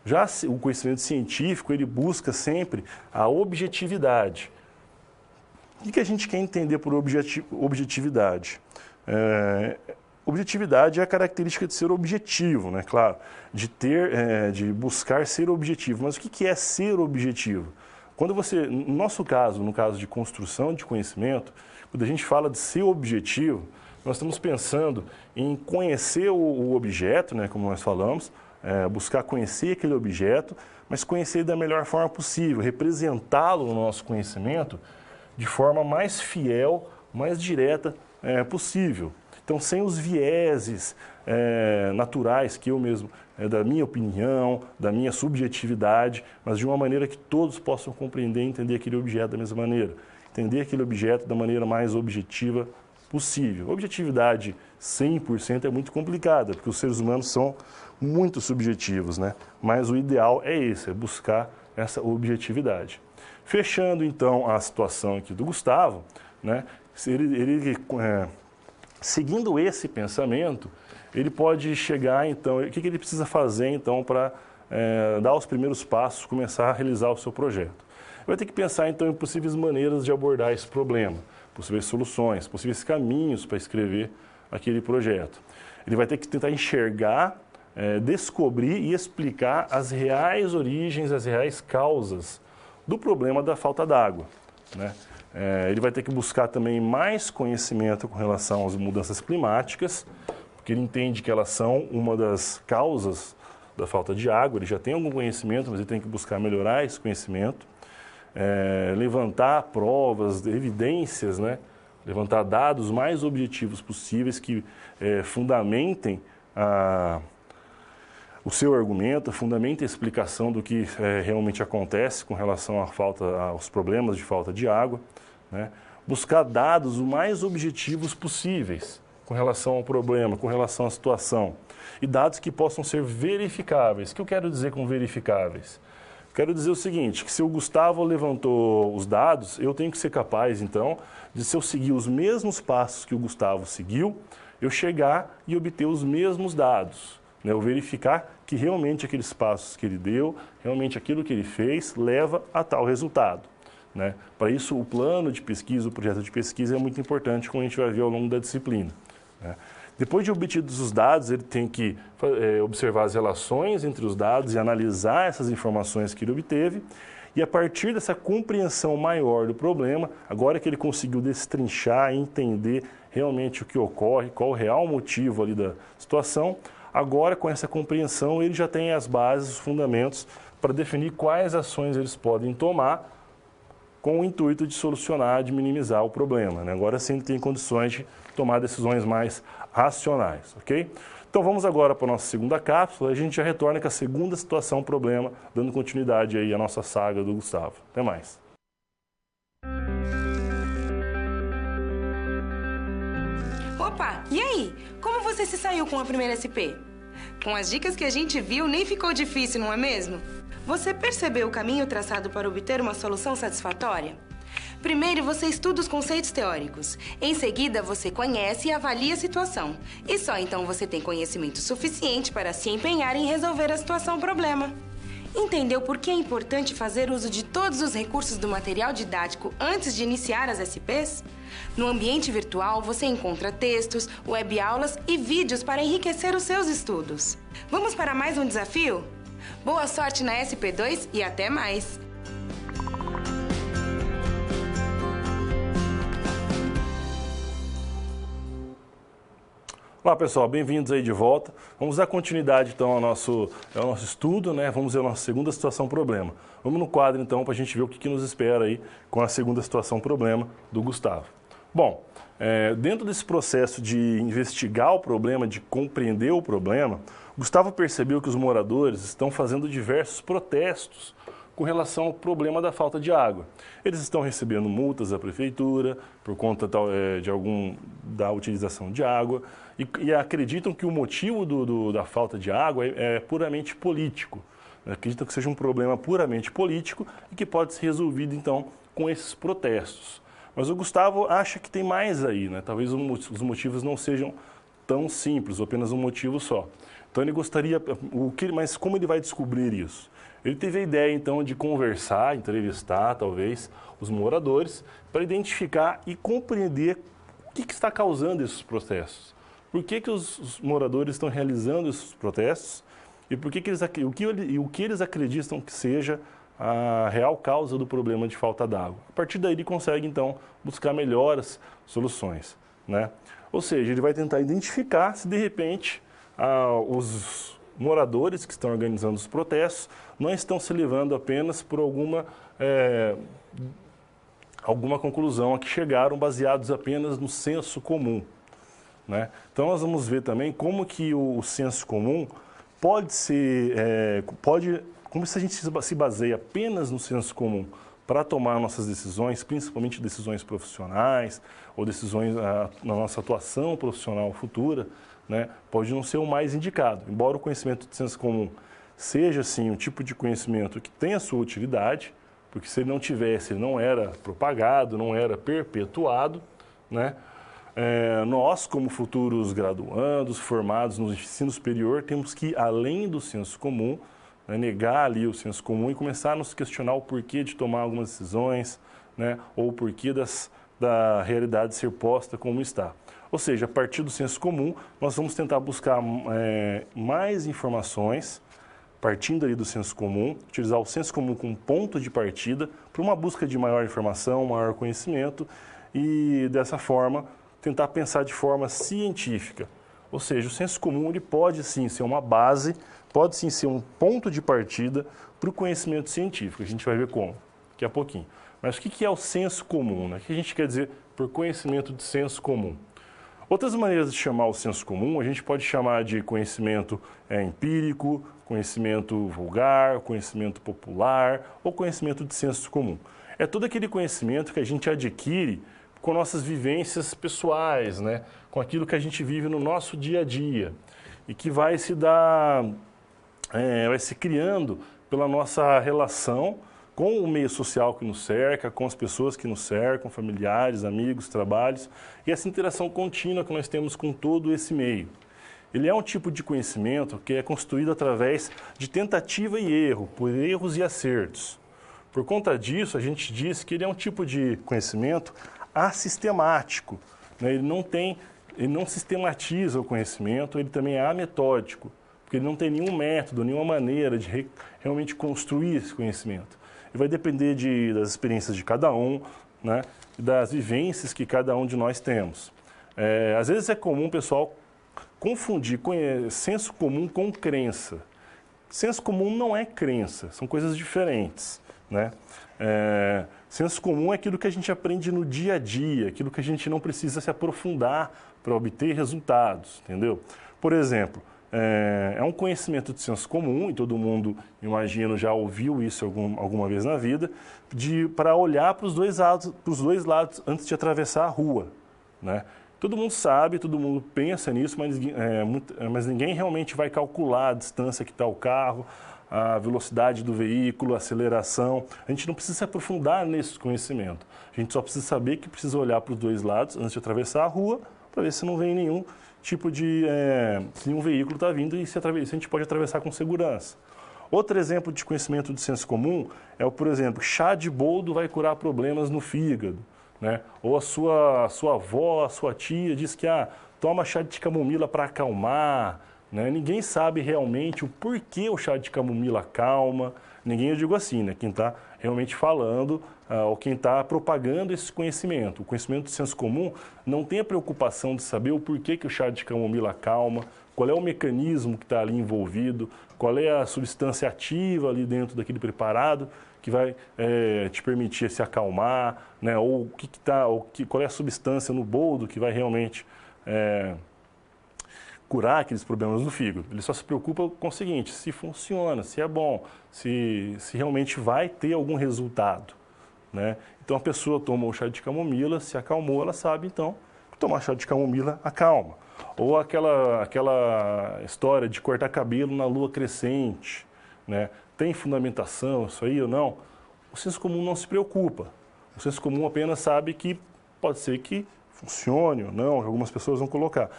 Já o conhecimento científico, ele busca sempre a objetividade. O que a gente quer entender por objetividade? Objetividade é a característica de ser objetivo, né? Claro, de buscar ser objetivo. Mas o que é ser objetivo? Quando no nosso caso, no caso de construção de conhecimento, quando a gente fala de ser objetivo, nós estamos pensando em conhecer o objeto, né, como nós falamos, buscar conhecer aquele objeto, mas conhecer da melhor forma possível, representá-lo no nosso conhecimento de forma mais fiel, mais direta possível. Então, sem os vieses naturais que eu mesmo, da minha opinião, da minha subjetividade, mas de uma maneira que todos possam compreender e entender aquele objeto da mesma maneira. Entender aquele objeto da maneira mais objetiva possível. Objetividade 100% é muito complicada, porque os seres humanos são muito subjetivos, né? Mas o ideal é esse, é buscar essa objetividade. Fechando, então, a situação aqui do Gustavo, né? Seguindo esse pensamento, ele pode chegar, então, o que ele precisa fazer, então, para dar os primeiros passos, começar a realizar o seu projeto. Ele vai ter que pensar, então, em possíveis maneiras de abordar esse problema, possíveis soluções, possíveis caminhos para escrever aquele projeto. Ele vai ter que tentar enxergar, descobrir e explicar as reais origens, as reais causas do problema da falta d'água, né? Ele vai ter que buscar também mais conhecimento com relação às mudanças climáticas, porque ele entende que elas são uma das causas da falta de água. Ele já tem algum conhecimento, mas ele tem que buscar melhorar esse conhecimento. Levantar provas, evidências, né? Levantar dados mais objetivos possíveis que fundamentem o seu argumento, fundamentem a explicação do que realmente acontece com relação aos problemas de falta de água, né? Buscar dados o mais objetivos possíveis com relação ao problema, com relação à situação, e dados que possam ser verificáveis. O que eu quero dizer com verificáveis? Quero dizer o seguinte, que se o Gustavo levantou os dados, eu tenho que ser capaz, então, de, se eu seguir os mesmos passos que o Gustavo seguiu, eu chegar e obter os mesmos dados, né? Eu verificar que realmente aqueles passos que ele deu, realmente aquilo que ele fez, leva a tal resultado, né? Para isso, o plano de pesquisa, o projeto de pesquisa é muito importante, como a gente vai ver ao longo da disciplina, né? Depois de obtidos os dados, ele tem que observar as relações entre os dados e analisar essas informações que ele obteve. E a partir dessa compreensão maior do problema, agora que ele conseguiu destrinchar e entender realmente o que ocorre, qual o real motivo ali da situação, agora com essa compreensão ele já tem as bases, os fundamentos para definir quais ações eles podem tomar com o intuito de solucionar, de minimizar o problema, né? Agora sim ele tem condições de tomar decisões mais racionais, ok? Então vamos agora para a nossa segunda cápsula e a gente já retorna com a segunda situação, problema, dando continuidade aí à nossa saga do Gustavo. Até mais. Opa, e aí? Como você se saiu com a primeira SP? Com as dicas que a gente viu, nem ficou difícil, não é mesmo? Você percebeu o caminho traçado para obter uma solução satisfatória? Primeiro, você estuda os conceitos teóricos. Em seguida, você conhece e avalia a situação. E só então você tem conhecimento suficiente para se empenhar em resolver a situação-problema. Entendeu por que é importante fazer uso de todos os recursos do material didático antes de iniciar as SPs? No ambiente virtual, você encontra textos, webaulas e vídeos para enriquecer os seus estudos. Vamos para mais um desafio? Boa sorte na SP2 e até mais! Olá pessoal, bem-vindos aí de volta. Vamos dar continuidade então ao nosso estudo, né? Vamos ver a nossa segunda situação problema. Vamos no quadro então para a gente ver o que nos espera aí com a segunda situação problema do Gustavo. Bom, dentro desse processo de investigar o problema, de compreender o problema, Gustavo percebeu que os moradores estão fazendo diversos protestos com relação ao problema da falta de água. Eles estão recebendo multas da prefeitura por conta da utilização de água e acreditam que o motivo da falta de água é puramente político. Acreditam que seja um problema puramente político e que pode ser resolvido, então, com esses protestos. Mas o Gustavo acha que tem mais aí, né? Talvez os motivos não sejam tão simples, ou apenas um motivo só. Então ele gostaria, mas como ele vai descobrir isso? Ele teve a ideia, então, de conversar, entrevistar, talvez, os moradores, para identificar e compreender o que está causando esses protestos. Por que os moradores estão realizando esses protestos e o que eles acreditam que seja a real causa do problema de falta d'água. A partir daí ele consegue, então, buscar melhores soluções, né? Ou seja, ele vai tentar identificar se, de repente, moradores que estão organizando os protestos não estão se levando apenas por alguma conclusão a que chegaram baseados apenas no senso comum, né? Então nós vamos ver também como que o senso comum pode ser, como se a gente se baseia apenas no senso comum para tomar nossas decisões, principalmente decisões profissionais ou decisões na nossa atuação profissional futura, né, pode não ser o mais indicado. Embora o conhecimento de senso comum seja, sim, um tipo de conhecimento que tem a sua utilidade, porque se ele não tivesse, ele não era propagado, não era perpetuado, né? Nós, como futuros graduandos, formados no ensino superior, temos que ir além do senso comum, né, negar ali o senso comum e começar a nos questionar o porquê de tomar algumas decisões, né, ou o porquê da realidade ser posta como está. Ou seja, a partir do senso comum, nós vamos tentar buscar mais informações, partindo ali do senso comum, utilizar o senso comum como ponto de partida para uma busca de maior informação, maior conhecimento e, dessa forma, tentar pensar de forma científica. Ou seja, o senso comum ele pode sim ser uma base, pode sim ser um ponto de partida para o conhecimento científico. A gente vai ver como, daqui a pouquinho. Mas o que é o senso comum, né? O que a gente quer dizer por conhecimento de senso comum? Outras maneiras de chamar o senso comum, a gente pode chamar de conhecimento empírico, conhecimento vulgar, conhecimento popular ou conhecimento de senso comum. É todo aquele conhecimento que a gente adquire com nossas vivências pessoais, né? Com aquilo que a gente vive no nosso dia a dia e que vai se criando pela nossa relação com o meio social que nos cerca, com as pessoas que nos cercam, familiares, amigos, trabalhos, e essa interação contínua que nós temos com todo esse meio. Ele é um tipo de conhecimento que é construído através de tentativa e erro, por erros e acertos. Por conta disso, a gente diz que ele é um tipo de conhecimento assistemático, né? Ele não sistematiza o conhecimento, ele também é ametódico, porque ele não tem nenhum método, nenhuma maneira de realmente construir esse conhecimento. E vai depender das experiências de cada um, né, das vivências que cada um de nós temos. Às vezes é comum o pessoal confundir senso comum com crença. Senso comum não é crença, são coisas diferentes, né? Senso comum é aquilo que a gente aprende no dia a dia, aquilo que a gente não precisa se aprofundar para obter resultados, entendeu? Por exemplo, é um conhecimento de senso comum, e todo mundo, imagino, já ouviu isso alguma vez na vida, para olhar para os dois lados antes de atravessar a rua, né? Todo mundo sabe, todo mundo pensa nisso, mas ninguém realmente vai calcular a distância que está o carro, a velocidade do veículo, a aceleração. A gente não precisa se aprofundar nesse conhecimento. A gente só precisa saber que precisa olhar para os dois lados antes de atravessar a rua, para ver se não vem nenhum tipo de... se nenhum veículo está vindo e se a gente pode atravessar com segurança. Outro exemplo de conhecimento de senso comum é, por exemplo, chá de boldo vai curar problemas no fígado, né? Ou a sua avó, a sua tia diz que toma chá de camomila para acalmar, né? Ninguém sabe realmente o porquê o chá de camomila acalma. Ninguém, eu digo assim, né? Quem está realmente falando ou quem está propagando esse conhecimento. O conhecimento de senso comum não tem a preocupação de saber o porquê que o chá de camomila acalma, qual é o mecanismo que está ali envolvido, qual é a substância ativa ali dentro daquele preparado que vai te permitir se acalmar, né? Ou qual é a substância no boldo que vai realmente curar aqueles problemas no fígado. Ele só se preocupa com o seguinte: se funciona, se é bom, se realmente vai ter algum resultado, né? Então a pessoa toma o chá de camomila, se acalmou, ela sabe então que tomar chá de camomila acalma. Ou aquela história de cortar cabelo na lua crescente, né? Tem fundamentação isso aí ou não? O senso comum não se preocupa. O senso comum apenas sabe que pode ser que funcione ou não, algumas pessoas vão colocar.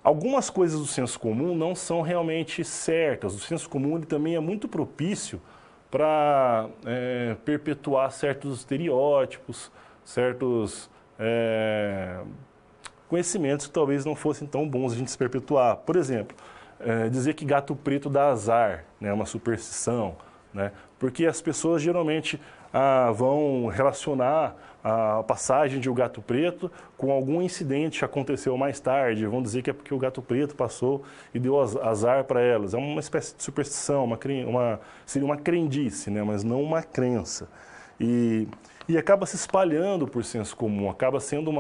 Algumas coisas do senso comum não são realmente certas. O senso comum ele também é muito propício para perpetuar certos estereótipos, certos conhecimentos que talvez não fossem tão bons a gente se perpetuar. Por exemplo, dizer que gato preto dá azar, né, é uma superstição, né? Porque as pessoas geralmente vão relacionar a passagem de o gato preto com algum incidente que aconteceu mais tarde. Vão dizer que é porque o gato preto passou e deu azar para elas. É uma espécie de superstição, seria uma crendice, né? Mas não uma crença. E acaba se espalhando por senso comum, acaba sendo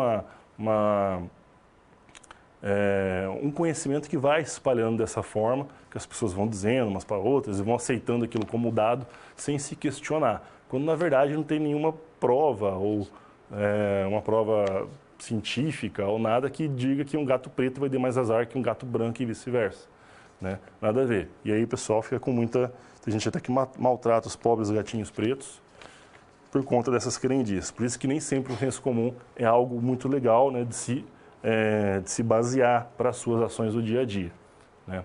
um conhecimento que vai se espalhando dessa forma, que as pessoas vão dizendo umas para outras e vão aceitando aquilo como dado sem se questionar, quando na verdade não tem nenhuma prova ou uma prova científica ou nada que diga que um gato preto vai ter mais azar que um gato branco e vice-versa, né? Nada a ver. E aí o pessoal fica com tem gente até que maltrata os pobres gatinhos pretos por conta dessas crendices. Por isso que nem sempre o senso comum é algo muito legal, né, de se basear para as suas ações do dia a dia, né?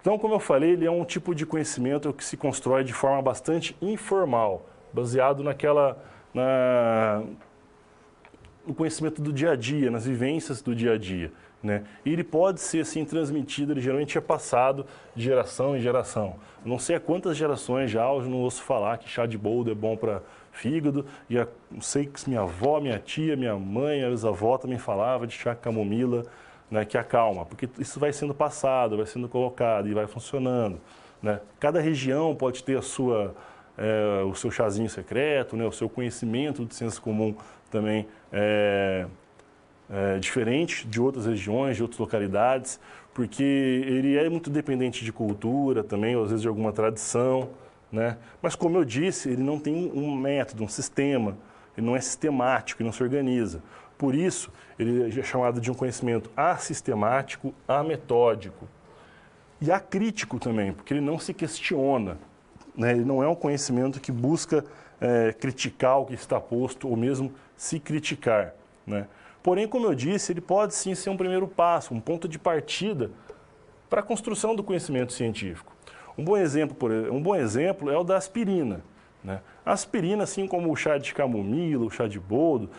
Então, como eu falei, ele é um tipo de conhecimento que se constrói de forma bastante informal, baseado no conhecimento do dia a dia, nas vivências do dia a dia, né? E ele pode ser assim transmitido, ele geralmente é passado de geração em geração. Não sei há quantas gerações já eu não ouço falar que chá de boldo é bom para fígado, e sei que minha avó, minha tia, minha mãe, a bisavó também falava de chá camomila, né, que acalma, porque isso vai sendo passado, vai sendo colocado e vai funcionando, né? Cada região pode ter o seu chazinho secreto, né, o seu conhecimento de senso comum também diferente de outras regiões, de outras localidades, porque ele é muito dependente de cultura também, ou às vezes de alguma tradição, né? Mas, como eu disse, ele não tem um método, um sistema, ele não é sistemático, ele não se organiza. Por isso, ele é chamado de um conhecimento assistemático, ametódico. E acrítico também, porque ele não se questiona, né? Ele não é um conhecimento que busca criticar o que está posto ou mesmo se criticar, né? Porém, como eu disse, ele pode sim ser um primeiro passo, um ponto de partida para a construção do conhecimento científico. Um bom exemplo é o da aspirina, né? A aspirina, assim como o chá de camomila, o chá de boldo,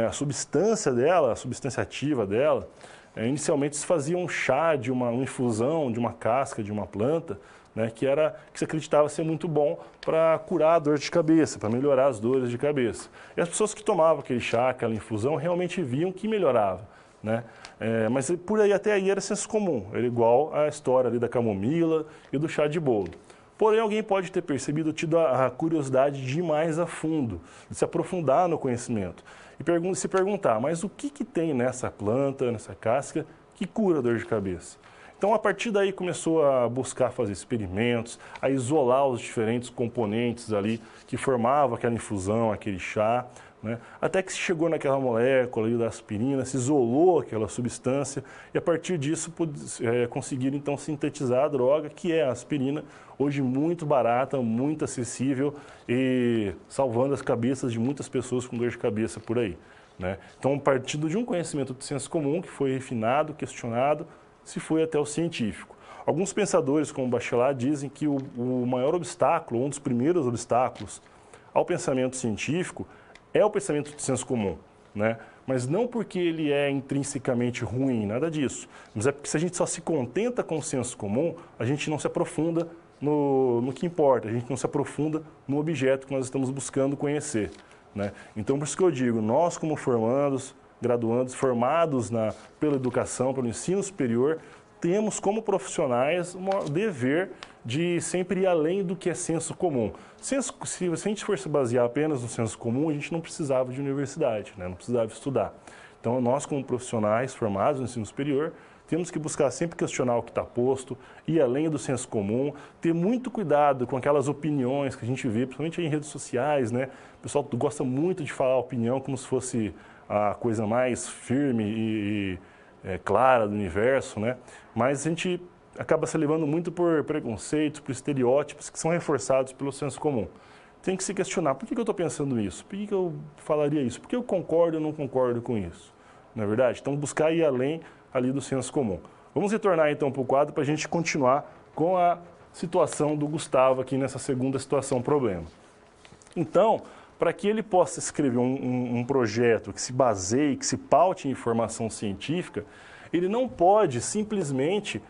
a substância dela, a substância ativa dela, inicialmente se fazia um chá de uma infusão de uma casca de uma planta, né, que se acreditava ser muito bom para curar a dor de cabeça, para melhorar as dores de cabeça. E as pessoas que tomavam aquele chá, aquela infusão, realmente viam que melhorava, né? Mas por aí até aí era senso comum, era igual à história ali da camomila e do chá de boldo. Porém, alguém pode ter percebido, tido a curiosidade de ir mais a fundo, de se aprofundar no conhecimento e se perguntar, mas o que tem nessa planta, nessa casca, que cura a dor de cabeça? Então, a partir daí, começou a buscar fazer experimentos, a isolar os diferentes componentes ali que formavam aquela infusão, aquele chá, né? Até que se chegou naquela molécula ali da aspirina, se isolou aquela substância e, a partir disso, conseguiram, então, sintetizar a droga, que é a aspirina, hoje muito barata, muito acessível e salvando as cabeças de muitas pessoas com dor de cabeça por aí, né? Então, partindo de um conhecimento de senso comum que foi refinado, questionado, se foi até o científico. Alguns pensadores, como Bachelard, dizem que o maior obstáculo, um dos primeiros obstáculos ao pensamento científico é o pensamento de senso comum, né? Mas não porque ele é intrinsecamente ruim, nada disso. Mas é porque se a gente só se contenta com o senso comum, a gente não se aprofunda no que importa, a gente não se aprofunda no objeto que nós estamos buscando conhecer, né? Então, por isso que eu digo, nós como formandos, graduandos, formados pela educação, pelo ensino superior, temos como profissionais um dever de sempre ir além do que é senso comum. Se a gente for se basear apenas no senso comum, a gente não precisava de universidade, né? Não precisava estudar. Então, nós como profissionais formados no ensino superior, temos que buscar sempre questionar o que está posto, ir além do senso comum, ter muito cuidado com aquelas opiniões que a gente vê, principalmente em redes sociais, né? O pessoal gosta muito de falar opinião como se fosse a coisa mais firme e clara do universo, né? Mas a gente acaba se levando muito por preconceitos, por estereótipos que são reforçados pelo senso comum. Tem que se questionar, por que eu estou pensando isso? Por que eu falaria isso? Por que eu concordo ou não concordo com isso? Não é verdade? Então, buscar ir além ali do senso comum. Vamos retornar então para o quadro para a gente continuar com a situação do Gustavo aqui nessa segunda situação problema. Então, para que ele possa escrever um projeto que se baseie, que se paute em informação científica, ele não pode simplesmente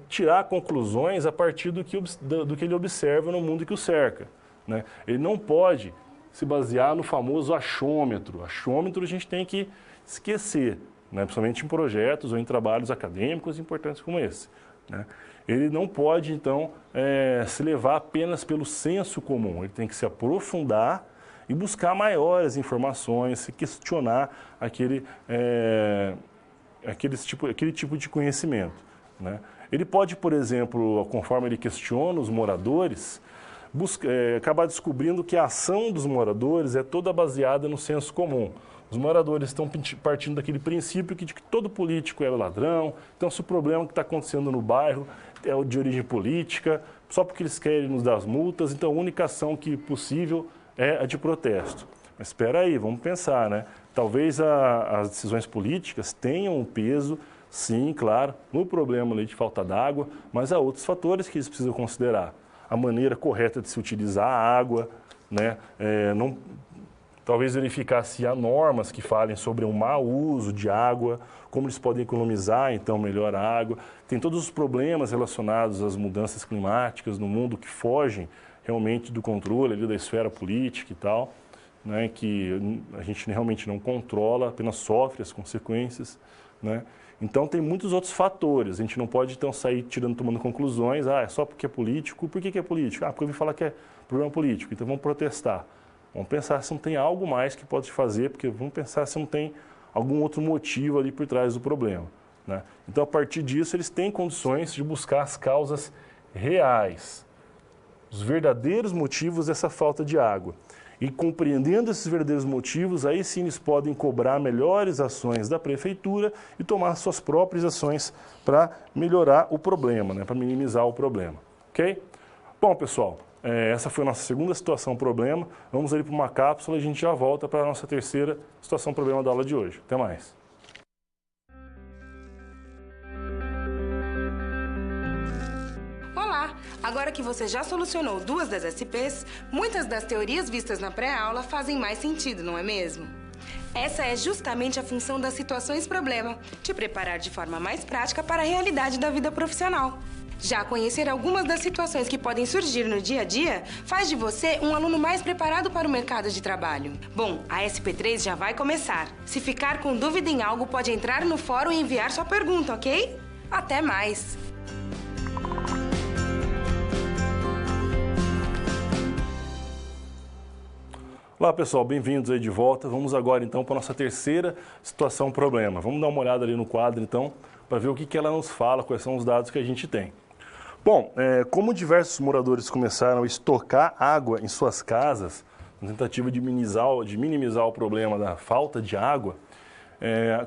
tirar conclusões a partir do que ele observa no mundo que o cerca, né? Ele não pode se basear no famoso achômetro. Achômetro a gente tem que esquecer, né? Principalmente em projetos ou em trabalhos acadêmicos importantes como esse, né? Ele não pode, então, se levar apenas pelo senso comum. Ele tem que se aprofundar e buscar maiores informações, se questionar aquele tipo de conhecimento, né? Ele pode, por exemplo, conforme ele questiona os moradores, acabar descobrindo que a ação dos moradores é toda baseada no senso comum. Os moradores estão partindo daquele princípio de que todo político é ladrão, então se o problema que está acontecendo no bairro é de origem política, só porque eles querem nos dar as multas, então a única ação possível é a de protesto. Mas espera aí, vamos pensar, né? Talvez as decisões políticas tenham um peso, sim, claro, no problema ali de falta d'água, mas há outros fatores que eles precisam considerar. A maneira correta de se utilizar a água, né? Talvez verificar se há normas que falem sobre o mau uso de água, como eles podem economizar, então, melhor a água. Tem todos os problemas relacionados às mudanças climáticas no mundo que fogem realmente do controle ali da esfera política e tal, né, que a gente realmente não controla, apenas sofre as consequências, né? Então, tem muitos outros fatores. A gente não pode, então, sair tomando conclusões. É só porque é político. Por que é político? Porque eu ouvi falar que é problema político, então vamos protestar. Vamos pensar se não tem algo mais que pode fazer, porque vamos pensar se não tem algum outro motivo ali por trás do problema, né? Então, a partir disso, eles têm condições de buscar as causas reais, os verdadeiros motivos dessa falta de água. E compreendendo esses verdadeiros motivos, aí sim eles podem cobrar melhores ações da prefeitura e tomar suas próprias ações para melhorar o problema, né? Para minimizar o problema, ok? Bom, pessoal, essa foi a nossa segunda situação problema. Vamos ali para uma cápsula e a gente já volta para a nossa terceira situação problema da aula de hoje. Até mais. Olá! Agora que você já solucionou 2 das SPs, muitas das teorias vistas na pré-aula fazem mais sentido, não é mesmo? Essa é justamente a função das situações problema, te preparar de forma mais prática para a realidade da vida profissional. Já conhecer algumas das situações que podem surgir no dia a dia faz de você um aluno mais preparado para o mercado de trabalho. Bom, a SP3 já vai começar. Se ficar com dúvida em algo, pode entrar no fórum e enviar sua pergunta, ok? Até mais! Olá, pessoal, bem-vindos aí de volta. Vamos agora, então, para a nossa terceira situação problema. Vamos dar uma olhada ali no quadro, então, para ver o que ela nos fala, quais são os dados que a gente tem. Bom, como diversos moradores começaram a estocar água em suas casas, na tentativa de minimizar o problema da falta de água,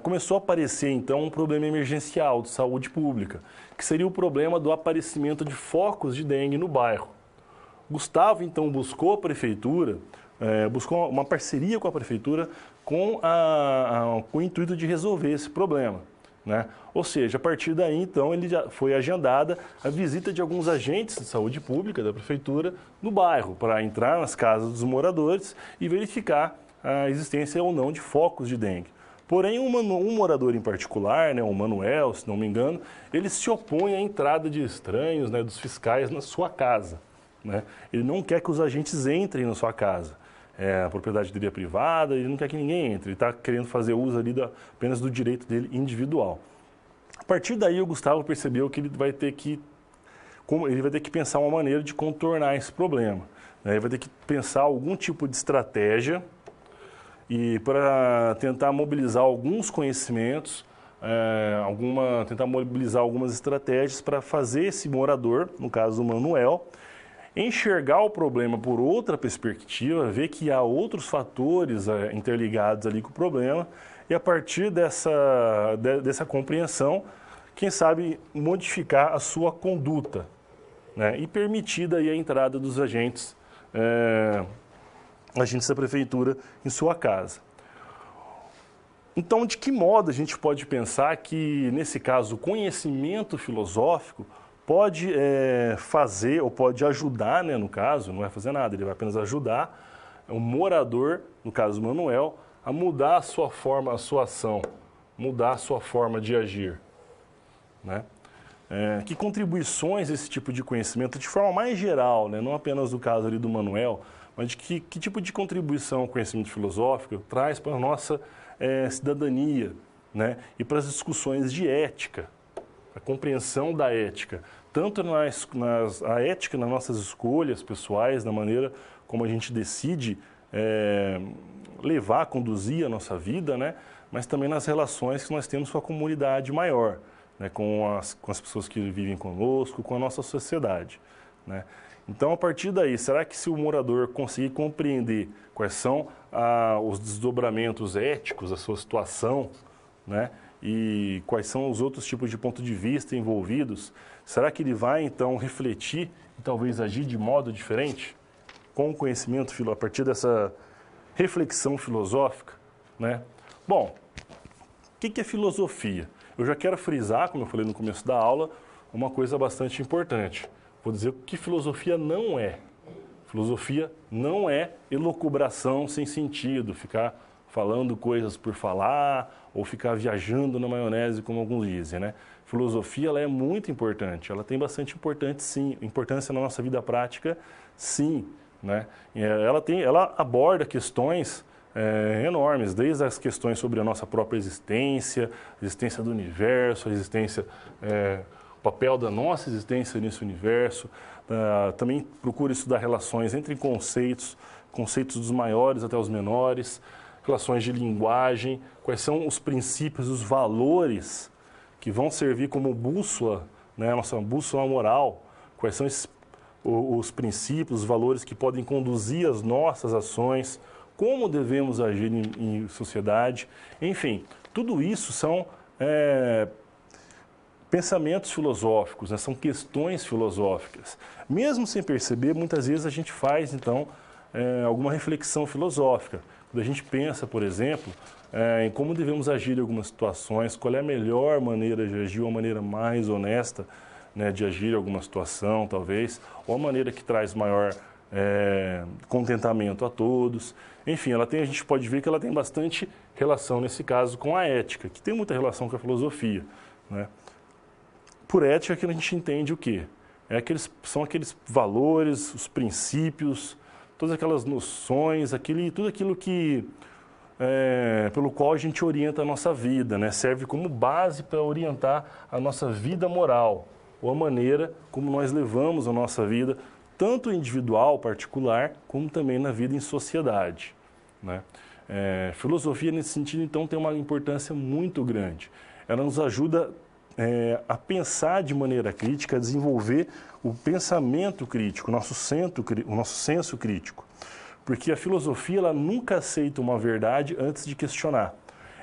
começou a aparecer, então, um problema emergencial de saúde pública, que seria o problema do aparecimento de focos de dengue no bairro. Gustavo, então, buscou a prefeitura, buscou uma parceria com a prefeitura com o intuito de resolver esse problema, né? Ou seja, a partir daí, então, ele já foi agendada a visita de alguns agentes de saúde pública da prefeitura no bairro, para entrar nas casas dos moradores e verificar a existência ou não de focos de dengue. Porém, um morador em particular, né, o Manuel, se não me engano, ele se opõe à entrada de estranhos, né, dos fiscais na sua casa, né? Ele não quer que os agentes entrem na sua casa. A propriedade dele é privada, ele não quer que ninguém entre. Ele está querendo fazer uso ali apenas do direito dele individual. A partir daí, o Gustavo percebeu que ele vai ter que pensar uma maneira de contornar esse problema, né? Ele vai ter que pensar algum tipo de estratégia e para tentar mobilizar alguns conhecimentos, tentar mobilizar algumas estratégias para fazer esse morador, no caso o Manuel, enxergar o problema por outra perspectiva, ver que há outros fatores interligados ali com o problema e a partir dessa compreensão, quem sabe modificar a sua conduta, né? E permitir daí a entrada dos agentes da prefeitura em sua casa. Então, de que modo a gente pode pensar que, nesse caso, o conhecimento filosófico pode fazer ou pode ajudar, né, no caso, não vai fazer nada, ele vai apenas ajudar o morador, no caso Manuel, a mudar a sua forma, a sua ação, mudar a sua forma de agir, né? Que contribuições esse tipo de conhecimento, de forma mais geral, né, não apenas no caso ali do Manuel, mas de que tipo de contribuição o conhecimento filosófico traz para a nossa cidadania, né? E para as discussões de ética, a compreensão da ética, tanto a ética nas nossas escolhas pessoais, na maneira como a gente decide conduzir a nossa vida, né? Mas também nas relações que nós temos com a comunidade maior, né? com as pessoas que vivem conosco, com a nossa sociedade, né? Então, a partir daí, será que se o morador conseguir compreender quais são os desdobramentos éticos da sua situação, né? E quais são os outros tipos de ponto de vista envolvidos, será que ele vai, então, refletir e talvez agir de modo diferente? Com o conhecimento, a partir dessa reflexão filosófica, né? Bom, o que é filosofia? Eu já quero frisar, como eu falei no começo da aula, uma coisa bastante importante. Vou dizer o que filosofia não é. Filosofia não é elucubração sem sentido, ficar falando coisas por falar ou ficar viajando na maionese, como alguns dizem, né? Filosofia, ela é muito importante, ela tem bastante importância na nossa vida prática, sim, né? Ela aborda questões enormes, desde as questões sobre a nossa própria existência, a existência do universo, o papel da nossa existência nesse universo. Também procura estudar relações entre conceitos dos maiores até os menores, relações de linguagem, quais são os princípios, os valores que vão servir como bússola, né, nossa bússola moral, quais são os princípios, os valores que podem conduzir as nossas ações, como devemos agir em sociedade. Enfim, tudo isso são pensamentos filosóficos, né? São questões filosóficas. Mesmo sem perceber, muitas vezes a gente faz, então, alguma reflexão filosófica. Quando a gente pensa, por exemplo, em como devemos agir em algumas situações, qual é a melhor maneira de agir, uma maneira mais honesta, né, de agir em alguma situação, talvez, ou a maneira que traz maior contentamento a todos. Enfim, a gente pode ver que ela tem bastante relação, nesse caso, com a ética, que tem muita relação com a filosofia, né? Por ética que a gente entende o quê? São aqueles valores, os princípios, todas aquelas noções, tudo aquilo que pelo qual a gente orienta a nossa vida, né? Serve como base para orientar a nossa vida moral, ou a maneira como nós levamos a nossa vida, tanto individual, particular, como também na vida em sociedade, né? Filosofia, nesse sentido, então, tem uma importância muito grande. Ela nos ajuda a pensar de maneira crítica, a desenvolver o pensamento crítico, o nosso senso crítico. Porque a filosofia, ela nunca aceita uma verdade antes de questionar.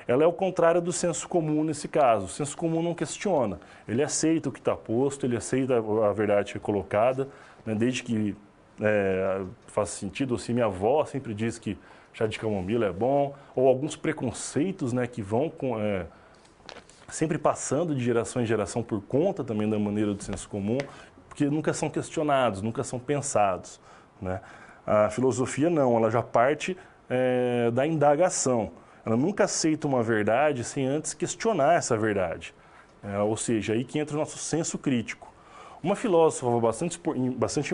Ela é o contrário do senso comum nesse caso. O senso comum não questiona. Ele aceita o que está posto, ele aceita a verdade que é colocada, né, desde que faça sentido. Ou se minha avó sempre diz que chá de camomila é bom, ou alguns preconceitos, né, que vão sempre passando de geração em geração por conta também da maneira do senso comum, porque nunca são questionados, nunca são pensados, né? A filosofia não, ela já parte da indagação. Ela nunca aceita uma verdade sem antes questionar essa verdade. Ou seja, aí que entra o nosso senso crítico. Uma filósofa bastante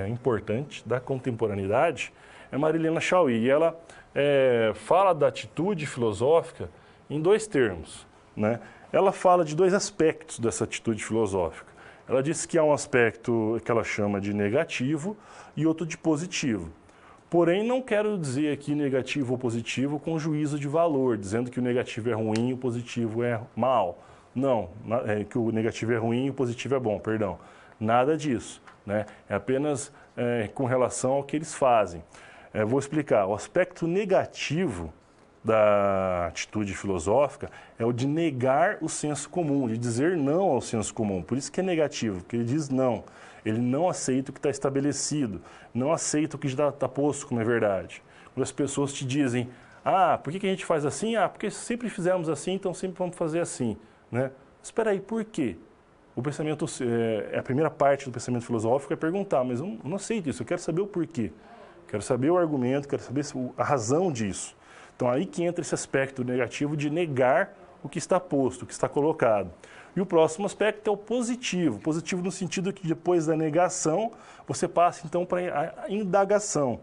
importante da contemporaneidade é Marilena Chauí. E ela fala da atitude filosófica em dois termos, né? Ela fala de dois aspectos dessa atitude filosófica. Ela diz que há um aspecto que ela chama de negativo e outro de positivo. Porém, não quero dizer aqui negativo ou positivo com juízo de valor, dizendo que o negativo é ruim e o positivo é mal. Não, que o negativo é ruim e o positivo é bom, perdão. Nada disso, né? É apenas com relação ao que eles fazem. Vou explicar. O aspecto negativo da atitude filosófica é o de negar o senso comum, de dizer não ao senso comum. Por isso que é negativo, porque ele diz não. Ele não aceita o que está estabelecido, não aceita o que já está posto como é verdade. Quando as pessoas te dizem, por que a gente faz assim? Porque sempre fizemos assim, então sempre vamos fazer assim, né? Espera aí, por quê? O pensamento, a primeira parte do pensamento filosófico é perguntar, mas eu não aceito isso, eu quero saber o porquê. Quero saber o argumento, quero saber a razão disso. Então, aí que entra esse aspecto negativo de negar o que está posto, o que está colocado. E o próximo aspecto é o positivo. Positivo no sentido que depois da negação, você passa então para a indagação.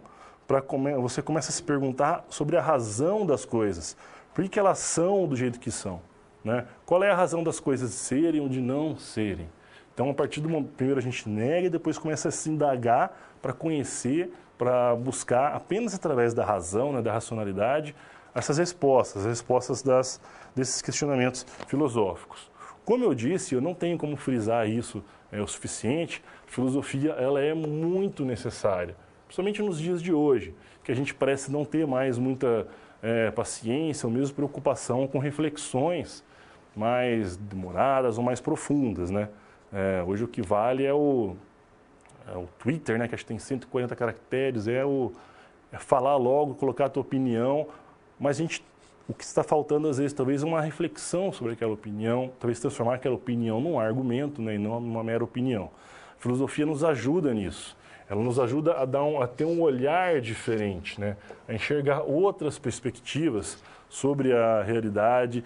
Você começa a se perguntar sobre a razão das coisas. Por que elas são do jeito que são? Né? Qual é a razão das coisas serem ou de não serem? Então, a partir do momento, primeiro a gente nega e depois começa a se indagar para conhecer, para buscar, apenas através da razão, né, da racionalidade, essas respostas, as respostas desses questionamentos filosóficos. Como eu disse, eu não tenho como frisar isso o suficiente, a filosofia ela é muito necessária, principalmente nos dias de hoje, que a gente parece não ter mais muita paciência ou mesmo preocupação com reflexões mais demoradas ou mais profundas, né? Hoje o que vale é o Twitter, né, que acho que tem 140 caracteres, é falar logo, colocar a tua opinião, mas o que está faltando às vezes talvez é uma reflexão sobre aquela opinião, talvez transformar aquela opinião num argumento, né, e não numa mera opinião. A filosofia nos ajuda nisso, ela nos ajuda a ter um olhar diferente, né, a enxergar outras perspectivas sobre a realidade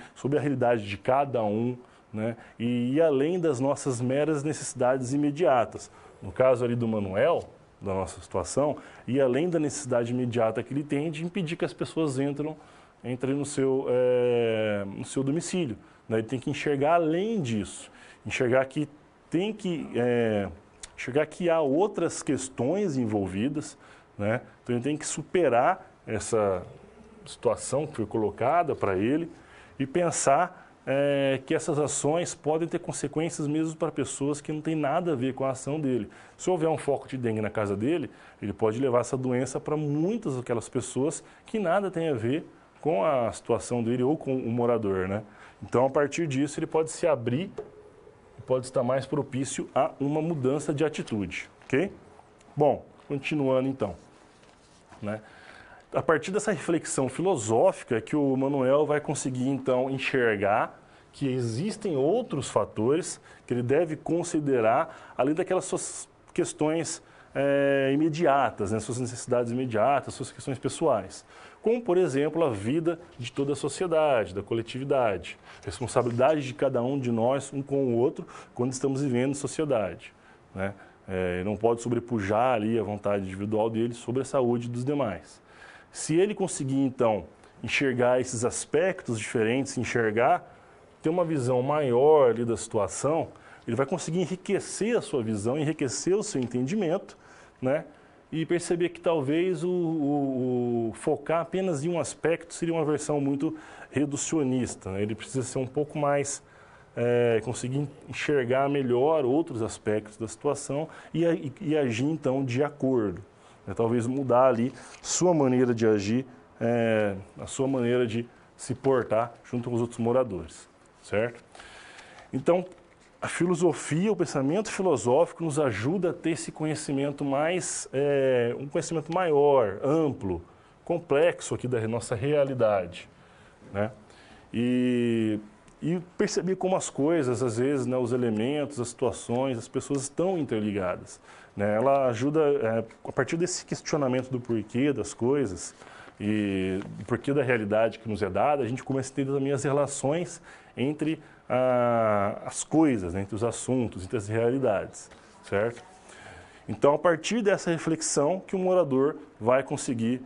de cada um, né, e ir além das nossas meras necessidades imediatas. No caso ali do Manuel, da nossa situação, ir além da necessidade imediata que ele tem de impedir que as pessoas entrem no seu domicílio. Né? Ele tem que enxergar além disso, enxergar que há outras questões envolvidas, né? Então ele tem que superar essa situação que foi colocada para ele e pensar que essas ações podem ter consequências mesmo para pessoas que não têm nada a ver com a ação dele. Se houver um foco de dengue na casa dele, ele pode levar essa doença para muitas daquelas pessoas que nada tem a ver com a situação dele ou com o morador, né? Então, a partir disso, ele pode se abrir e pode estar mais propício a uma mudança de atitude, ok? Bom, continuando então, né? A partir dessa reflexão filosófica é que o Manuel vai conseguir, então, enxergar que existem outros fatores que ele deve considerar, além daquelas suas questões imediatas, né, suas necessidades imediatas, suas questões pessoais. Como, por exemplo, a vida de toda a sociedade, da coletividade, responsabilidade de cada um de nós, um com o outro, quando estamos vivendo em sociedade, né? Não pode sobrepujar ali a vontade individual dele sobre a saúde dos demais. Se ele conseguir, então, enxergar esses aspectos diferentes, ter uma visão maior ali da situação, ele vai conseguir enriquecer a sua visão, enriquecer o seu entendimento, né? E perceber que talvez o focar apenas em um aspecto seria uma versão muito reducionista, né? Ele precisa ser um pouco mais, conseguir enxergar melhor outros aspectos da situação e agir, então, de acordo. Talvez mudar ali sua maneira de agir, a sua maneira de se portar junto com os outros moradores, certo? Então, a filosofia, o pensamento filosófico nos ajuda a ter esse conhecimento um conhecimento maior, amplo, complexo aqui da nossa realidade, né? E perceber como as coisas, às vezes, né, os elementos, as situações, as pessoas estão interligadas, né? Ela ajuda, a partir desse questionamento do porquê das coisas e do porquê da realidade que nos é dada, a gente começa a entender também as relações entre as coisas, né, entre os assuntos, entre as realidades, certo? Então, a partir dessa reflexão que o morador vai conseguir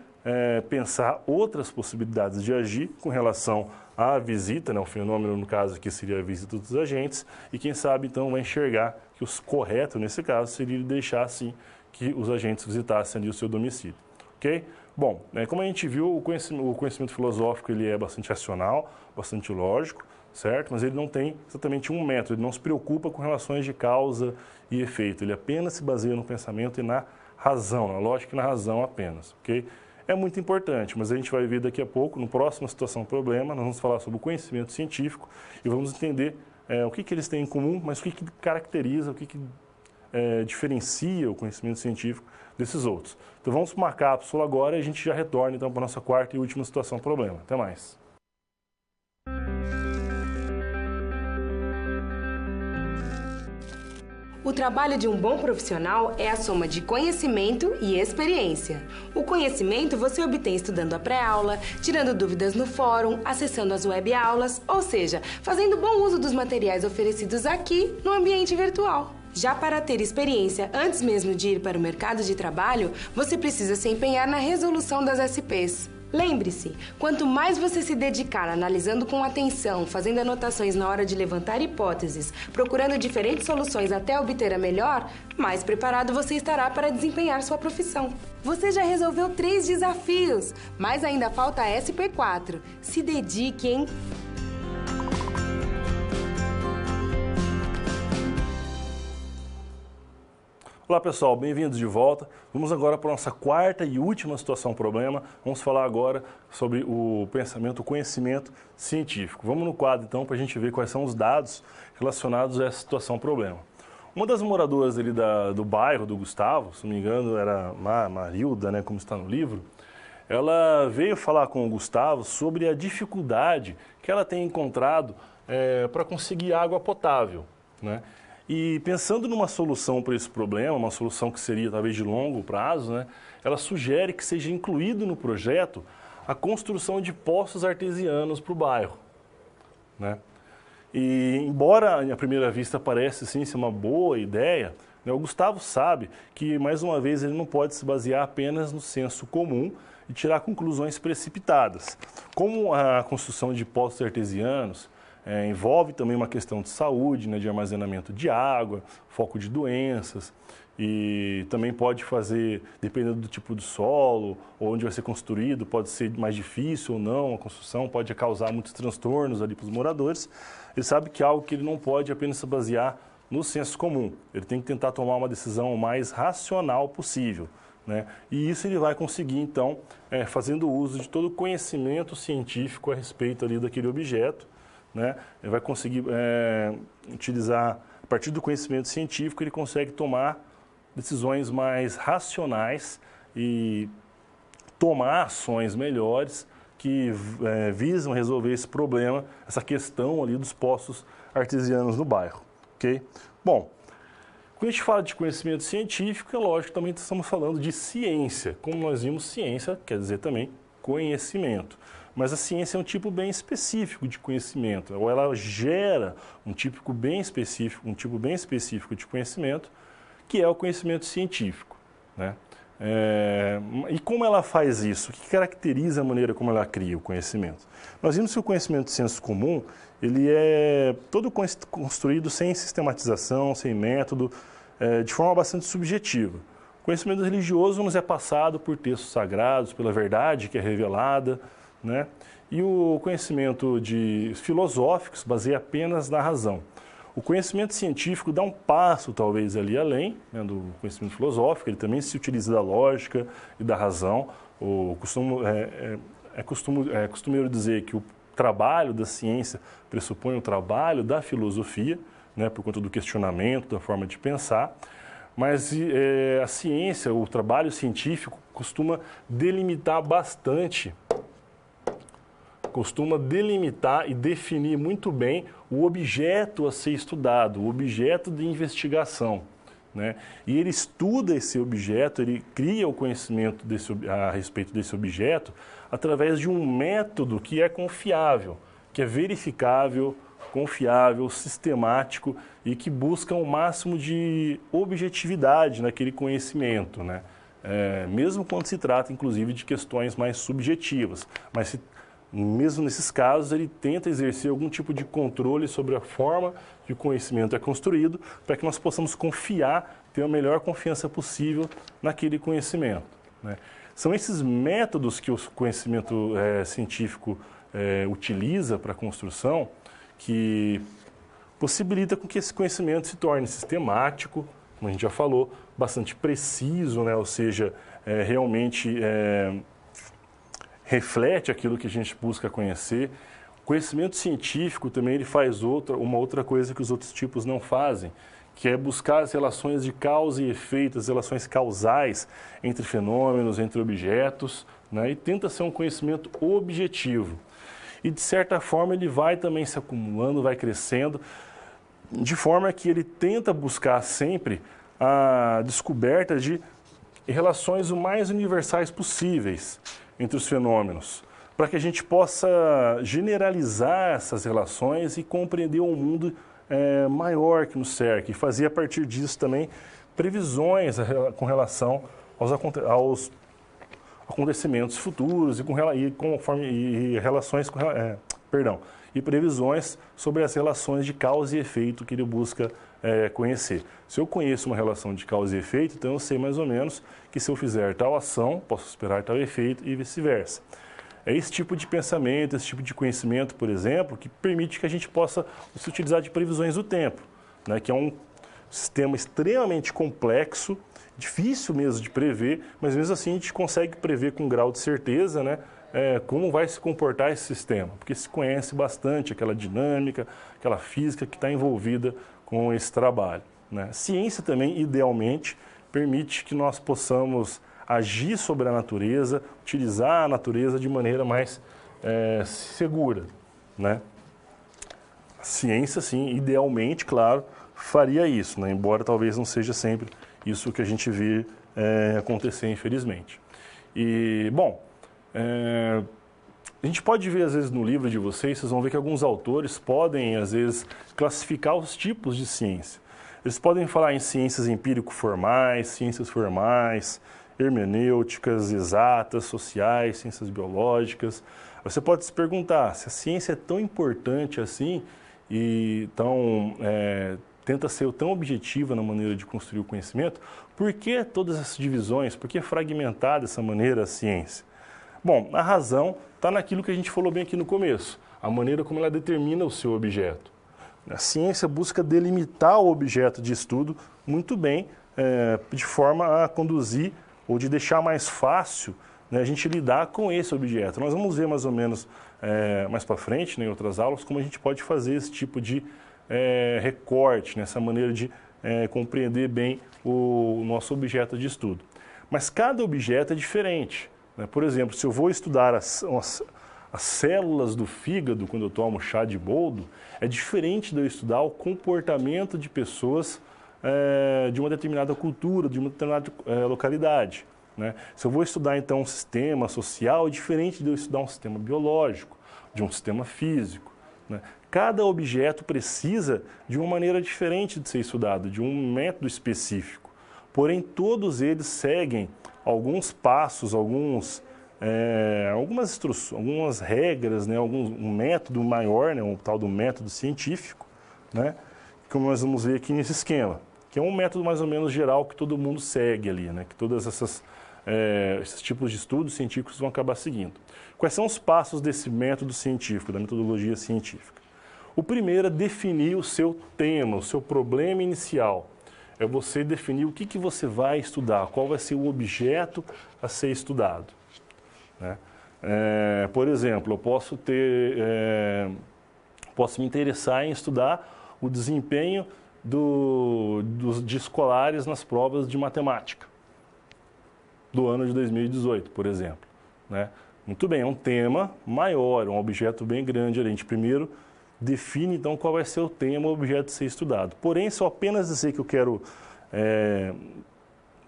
pensar outras possibilidades de agir com relação à visita, né, o fenômeno, no caso aqui, seria a visita dos agentes, e quem sabe, então, vai enxergar que o correto, nesse caso, seria deixar, assim, que os agentes visitassem ali o seu domicílio, ok? Bom, como a gente viu, o conhecimento filosófico ele é bastante racional, bastante lógico, certo? Mas ele não tem exatamente um método, ele não se preocupa com relações de causa e efeito, ele apenas se baseia no pensamento e na razão, na lógica e na razão apenas, ok? É muito importante, mas a gente vai ver daqui a pouco, no próximo Situação Problema, nós vamos falar sobre o conhecimento científico e vamos entender o que eles têm em comum, mas o que caracteriza, o que diferencia o conhecimento científico desses outros. Então vamos para uma cápsula agora e a gente já retorna então para a nossa quarta e última Situação Problema. Até mais. O trabalho de um bom profissional é a soma de conhecimento e experiência. O conhecimento você obtém estudando a pré-aula, tirando dúvidas no fórum, acessando as web-aulas, ou seja, fazendo bom uso dos materiais oferecidos aqui no ambiente virtual. Já para ter experiência antes mesmo de ir para o mercado de trabalho, você precisa se empenhar na resolução das SPs. Lembre-se, quanto mais você se dedicar analisando com atenção, fazendo anotações na hora de levantar hipóteses, procurando diferentes soluções até obter a melhor, mais preparado você estará para desempenhar sua profissão. Você já resolveu 3 desafios, mas ainda falta a SP4. Se dedique, hein? Olá pessoal, bem-vindos de volta. Vamos agora para a nossa quarta e última situação-problema. Vamos falar agora sobre o pensamento, o conhecimento científico. Vamos no quadro então para a gente ver quais são os dados relacionados a essa situação-problema. Uma das moradoras ali do bairro do Gustavo, se não me engano era Marilda, né, como está no livro, ela veio falar com o Gustavo sobre a dificuldade que ela tem encontrado para conseguir água potável, né? E pensando numa solução para esse problema, uma solução que seria talvez de longo prazo, né, ela sugere que seja incluído no projeto a construção de poços artesianos para o bairro, né? E embora à primeira vista pareça sim ser uma boa ideia, né, o Gustavo sabe que, mais uma vez, ele não pode se basear apenas no senso comum e tirar conclusões precipitadas. Como a construção de poços artesianos envolve também uma questão de saúde, né, de armazenamento de água, foco de doenças, e também pode fazer, dependendo do tipo de solo, ou onde vai ser construído, pode ser mais difícil ou não a construção, pode causar muitos transtornos ali para os moradores. Ele sabe que é algo que ele não pode apenas se basear no senso comum, ele tem que tentar tomar uma decisão o mais racional possível, né? E isso ele vai conseguir, então, fazendo uso de todo o conhecimento científico a respeito ali daquele objeto, né? Ele vai conseguir utilizar, a partir do conhecimento científico, ele consegue tomar decisões mais racionais e tomar ações melhores que visam resolver esse problema, essa questão ali dos poços artesianos no bairro, ok? Bom, quando a gente fala de conhecimento científico, é lógico que também estamos falando de ciência. Como nós vimos, ciência quer dizer também conhecimento. Mas a ciência é um tipo bem específico de conhecimento, ou ela gera um tipo bem específico de conhecimento, que é o conhecimento científico, né? E como ela faz isso? O que caracteriza a maneira como ela cria o conhecimento? Nós vimos que o conhecimento de senso comum, ele é todo construído sem sistematização, sem método, de forma bastante subjetiva. O conhecimento religioso nos é passado por textos sagrados, pela verdade que é revelada, né? E o conhecimento filosófico se baseia apenas na razão. O conhecimento científico dá um passo, talvez, ali além, né, do conhecimento filosófico, ele também se utiliza da lógica e da razão. É costumeiro dizer que o trabalho da ciência pressupõe o trabalho da filosofia, né, por conta do questionamento, da forma de pensar. Mas a ciência, o trabalho científico, costuma delimitar e definir muito bem o objeto a ser estudado, o objeto de investigação, né? E ele estuda esse objeto, ele cria o conhecimento a respeito desse objeto através de um método que é confiável, que é verificável, confiável, sistemático e que busca o máximo de objetividade naquele conhecimento, né? Mesmo quando se trata, inclusive, de questões mais subjetivas, mas mesmo nesses casos, ele tenta exercer algum tipo de controle sobre a forma que o conhecimento é construído, para que nós possamos confiar, ter a melhor confiança possível naquele conhecimento, né? São esses métodos que o conhecimento científico utiliza para a construção que possibilita com que esse conhecimento se torne sistemático, como a gente já falou, bastante preciso, né? Ou seja, realmente reflete aquilo que a gente busca conhecer. O conhecimento científico também ele faz uma outra coisa que os outros tipos não fazem, que é buscar as relações de causa e efeito, as relações causais entre fenômenos, entre objetos, né? E tenta ser um conhecimento objetivo. E, de certa forma, ele vai também se acumulando, vai crescendo, de forma que ele tenta buscar sempre a descoberta de relações o mais universais possíveis entre os fenômenos, para que a gente possa generalizar essas relações e compreender um mundo maior que nos cerca, e fazer a partir disso também previsões com relação aos acontecimentos futuros e previsões sobre as relações de causa e efeito que ele busca conhecer. Se eu conheço uma relação de causa e efeito, então eu sei mais ou menos que se eu fizer tal ação, posso esperar tal efeito e vice-versa. É esse tipo de pensamento, esse tipo de conhecimento, por exemplo, que permite que a gente possa se utilizar de previsões do tempo, né, que é um sistema extremamente complexo, difícil mesmo de prever, mas mesmo assim a gente consegue prever com um grau de certeza, né, como vai se comportar esse sistema, porque se conhece bastante aquela dinâmica, aquela física que está envolvida com esse trabalho, né. Ciência também, idealmente, permite que nós possamos agir sobre a natureza, utilizar a natureza de maneira mais segura, né? A ciência, sim, idealmente, claro, faria isso, né? Embora talvez não seja sempre isso que a gente vê acontecer, infelizmente. E, bom, a gente pode ver, às vezes, no livro de vocês vão ver que alguns autores podem, às vezes, classificar os tipos de ciência. Eles podem falar em ciências empírico-formais, ciências formais, hermenêuticas, exatas, sociais, ciências biológicas. Você pode se perguntar se a ciência é tão importante assim e tenta ser tão objetiva na maneira de construir o conhecimento, por que todas essas divisões, por que fragmentar dessa maneira a ciência? Bom, a razão está naquilo que a gente falou bem aqui no começo, a maneira como ela determina o seu objeto. A ciência busca delimitar o objeto de estudo muito bem, de forma a conduzir ou de deixar mais fácil, né, a gente lidar com esse objeto. Nós vamos ver mais ou menos mais para frente, né, em outras aulas, como a gente pode fazer esse tipo de recorte, né, essa maneira de compreender bem o nosso objeto de estudo. Mas cada objeto é diferente, né? Por exemplo, se eu vou estudar as células do fígado quando eu tomo chá de boldo, é diferente de eu estudar o comportamento de pessoas de uma determinada cultura, de uma determinada localidade, né? Se eu vou estudar, então, um sistema social, é diferente de eu estudar um sistema biológico, de um sistema físico, né? Cada objeto precisa de uma maneira diferente de ser estudado, de um método específico. Porém, todos eles seguem alguns passos, algumas instruções, algumas regras, né? Um método maior, né? Um tal do método científico, né? Como nós vamos ver aqui nesse esquema, que é um método mais ou menos geral que todo mundo segue ali, né? Que todas esses tipos de estudos científicos vão acabar seguindo. Quais são os passos desse método científico, da metodologia científica? O primeiro é definir o seu tema, o seu problema inicial. É você definir o que você vai estudar, qual vai ser o objeto a ser estudado, né? Por exemplo, eu posso me interessar em estudar o desempenho de escolares nas provas de matemática do ano de 2018, por exemplo, né? Muito bem, é um tema maior, um objeto bem grande. A gente primeiro define, então, qual vai ser o tema, o objeto a ser estudado. Porém, se eu apenas dizer que eu quero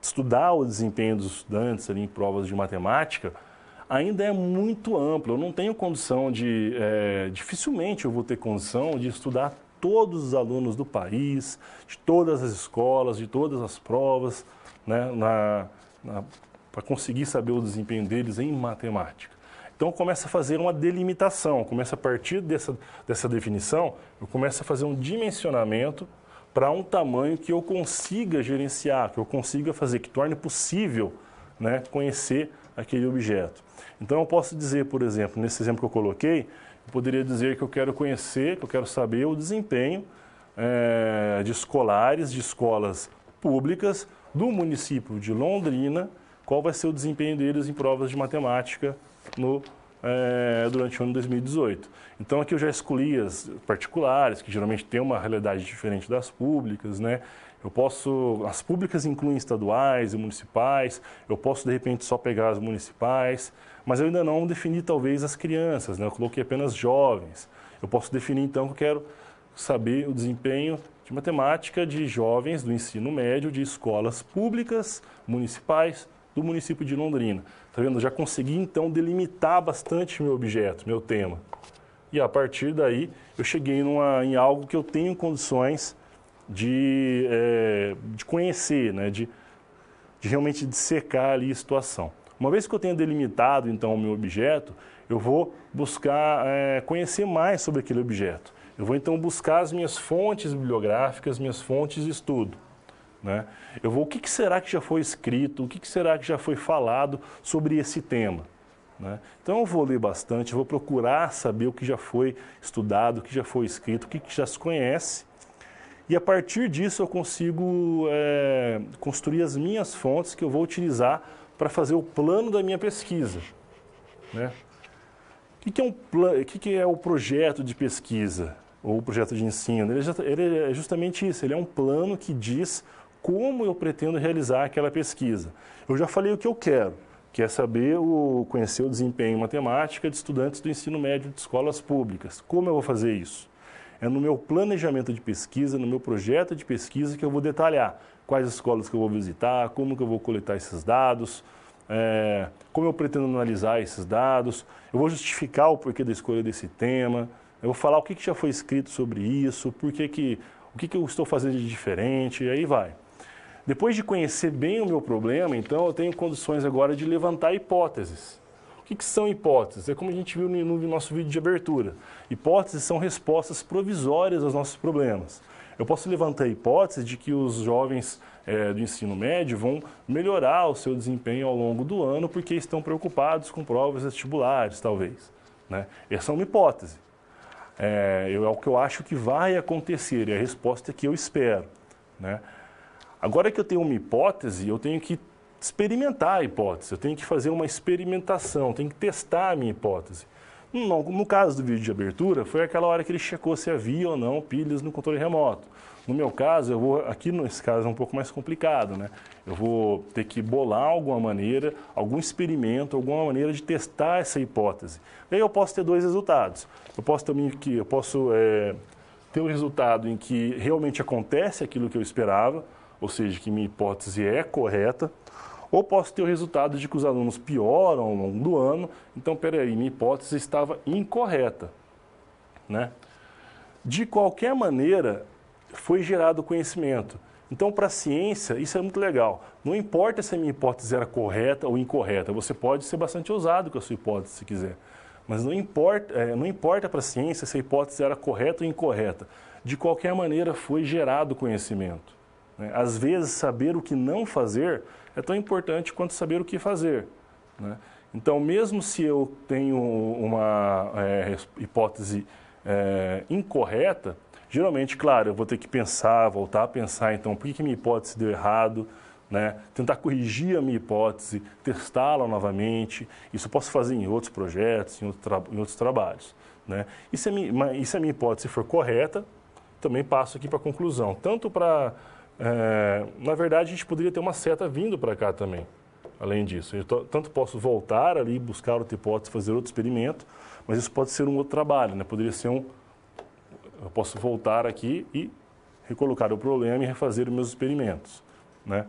estudar o desempenho dos estudantes ali em provas de matemática, ainda é muito amplo. Eu não tenho condição dificilmente eu vou ter condição de estudar todos os alunos do país, de todas as escolas, de todas as provas, né, para conseguir saber o desempenho deles em matemática. Então, começa a fazer uma delimitação, começa a partir dessa definição, eu começo a fazer um dimensionamento para um tamanho que eu consiga gerenciar, que eu consiga fazer, que torne possível, né, conhecer aquele objeto. Então, eu posso dizer, por exemplo, nesse exemplo que eu coloquei, eu poderia dizer que eu quero conhecer, que eu quero saber o desempenho de escolares, de escolas públicas do município de Londrina, qual vai ser o desempenho deles em provas de matemática durante o ano de 2018. Então, aqui eu já escolhi as particulares, que geralmente têm uma realidade diferente das públicas, né? As públicas incluem estaduais e municipais, eu posso, de repente, só pegar as municipais, mas eu ainda não defini, talvez, as crianças, né? Eu coloquei apenas jovens. Eu posso definir, então, que eu quero saber o desempenho de matemática de jovens do ensino médio de escolas públicas municipais do município de Londrina. Tá vendo? Eu já consegui, então, delimitar bastante meu objeto, meu tema. E, a partir daí, eu cheguei em algo que eu tenho condições de conhecer, né? de realmente dissecar ali a situação. Uma vez que eu tenha delimitado, então, o meu objeto, eu vou buscar conhecer mais sobre aquele objeto. Eu vou, então, buscar as minhas fontes bibliográficas, minhas fontes de estudo. Né? O que será que já foi escrito, o que será que já foi falado sobre esse tema? Né? Então, eu vou ler bastante, eu vou procurar saber o que já foi estudado, o que já foi escrito, o que já se conhece. E, a partir disso, eu consigo construir as minhas fontes que eu vou utilizar para fazer o plano da minha pesquisa. Né? O que é o projeto de pesquisa ou o projeto de ensino? Ele é justamente isso, ele é um plano que diz como eu pretendo realizar aquela pesquisa. Eu já falei o que eu quero, que é conhecer o desempenho em matemática de estudantes do ensino médio de escolas públicas. Como eu vou fazer isso? É no meu planejamento de pesquisa, no meu projeto de pesquisa que eu vou detalhar quais escolas que eu vou visitar, como que eu vou coletar esses dados, como eu pretendo analisar esses dados, eu vou justificar o porquê da escolha desse tema, eu vou falar o que já foi escrito sobre isso, o que eu estou fazendo de diferente, e aí vai. Depois de conhecer bem o meu problema, então eu tenho condições agora de levantar hipóteses. O que são hipóteses? É como a gente viu no nosso vídeo de abertura. Hipóteses são respostas provisórias aos nossos problemas. Eu posso levantar a hipótese de que os jovens do ensino médio vão melhorar o seu desempenho ao longo do ano porque estão preocupados com provas vestibulares, talvez. Né? Essa é uma hipótese. É o que eu acho que vai acontecer, é a resposta que eu espero. Né? Agora que eu tenho uma hipótese, eu tenho que experimentar a hipótese, eu tenho que fazer uma experimentação, tenho que testar a minha hipótese. No caso do vídeo de abertura, foi aquela hora que ele checou se havia ou não pilhas no controle remoto. No meu caso, aqui nesse caso é um pouco mais complicado, né? Eu vou ter que bolar alguma maneira, algum experimento, alguma maneira de testar essa hipótese. Aí eu posso ter dois resultados. Eu posso ter um resultado em que realmente acontece aquilo que eu esperava, ou seja, que minha hipótese é correta, ou posso ter o resultado de que os alunos pioram ao longo do ano, então, minha hipótese estava incorreta. Né? De qualquer maneira, foi gerado conhecimento. Então, para a ciência, isso é muito legal. Não importa se a minha hipótese era correta ou incorreta, você pode ser bastante ousado com a sua hipótese, se quiser. Mas não importa para a ciência se a hipótese era correta ou incorreta. De qualquer maneira, foi gerado conhecimento. Né? Às vezes, saber o que não fazer é tão importante quanto saber o que fazer. Né? Então, mesmo se eu tenho uma hipótese incorreta, geralmente, claro, eu vou ter que voltar a pensar, então, por que minha hipótese deu errado, né? Tentar corrigir a minha hipótese, testá-la novamente. Isso eu posso fazer em outros projetos, em outros trabalhos. Né? E se a minha hipótese for correta, também passo aqui para a conclusão. Tanto para... na verdade, a gente poderia ter uma seta vindo para cá também, além disso. Tanto posso voltar ali, buscar outra hipótese, fazer outro experimento, mas isso pode ser um outro trabalho, né? Poderia ser eu posso voltar aqui e recolocar o problema e refazer os meus experimentos, né?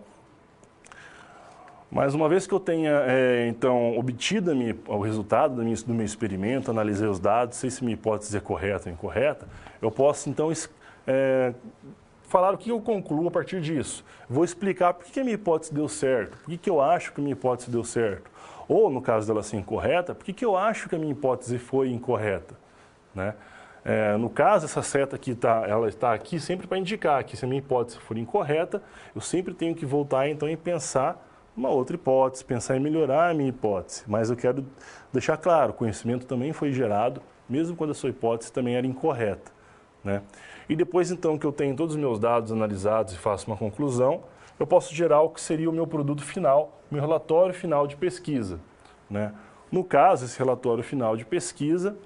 Mas uma vez que eu tenha, então, obtido o resultado do meu experimento, analisei os dados, sei se minha hipótese é correta ou incorreta, eu posso, então, falar o que eu concluo a partir disso. Vou explicar por que a minha hipótese deu certo, por que eu acho que a minha hipótese deu certo. Ou, no caso dela ser incorreta, por que eu acho que a minha hipótese foi incorreta. Né? No caso, essa seta aqui ela está aqui sempre para indicar que se a minha hipótese for incorreta, eu sempre tenho que voltar então e pensar uma outra hipótese, pensar em melhorar a minha hipótese. Mas eu quero deixar claro, o conhecimento também foi gerado, mesmo quando a sua hipótese também era incorreta. Né? E depois, então, que eu tenho todos os meus dados analisados e faço uma conclusão, eu posso gerar o que seria o meu produto final, meu relatório final de pesquisa. Né? No caso, esse relatório final de pesquisa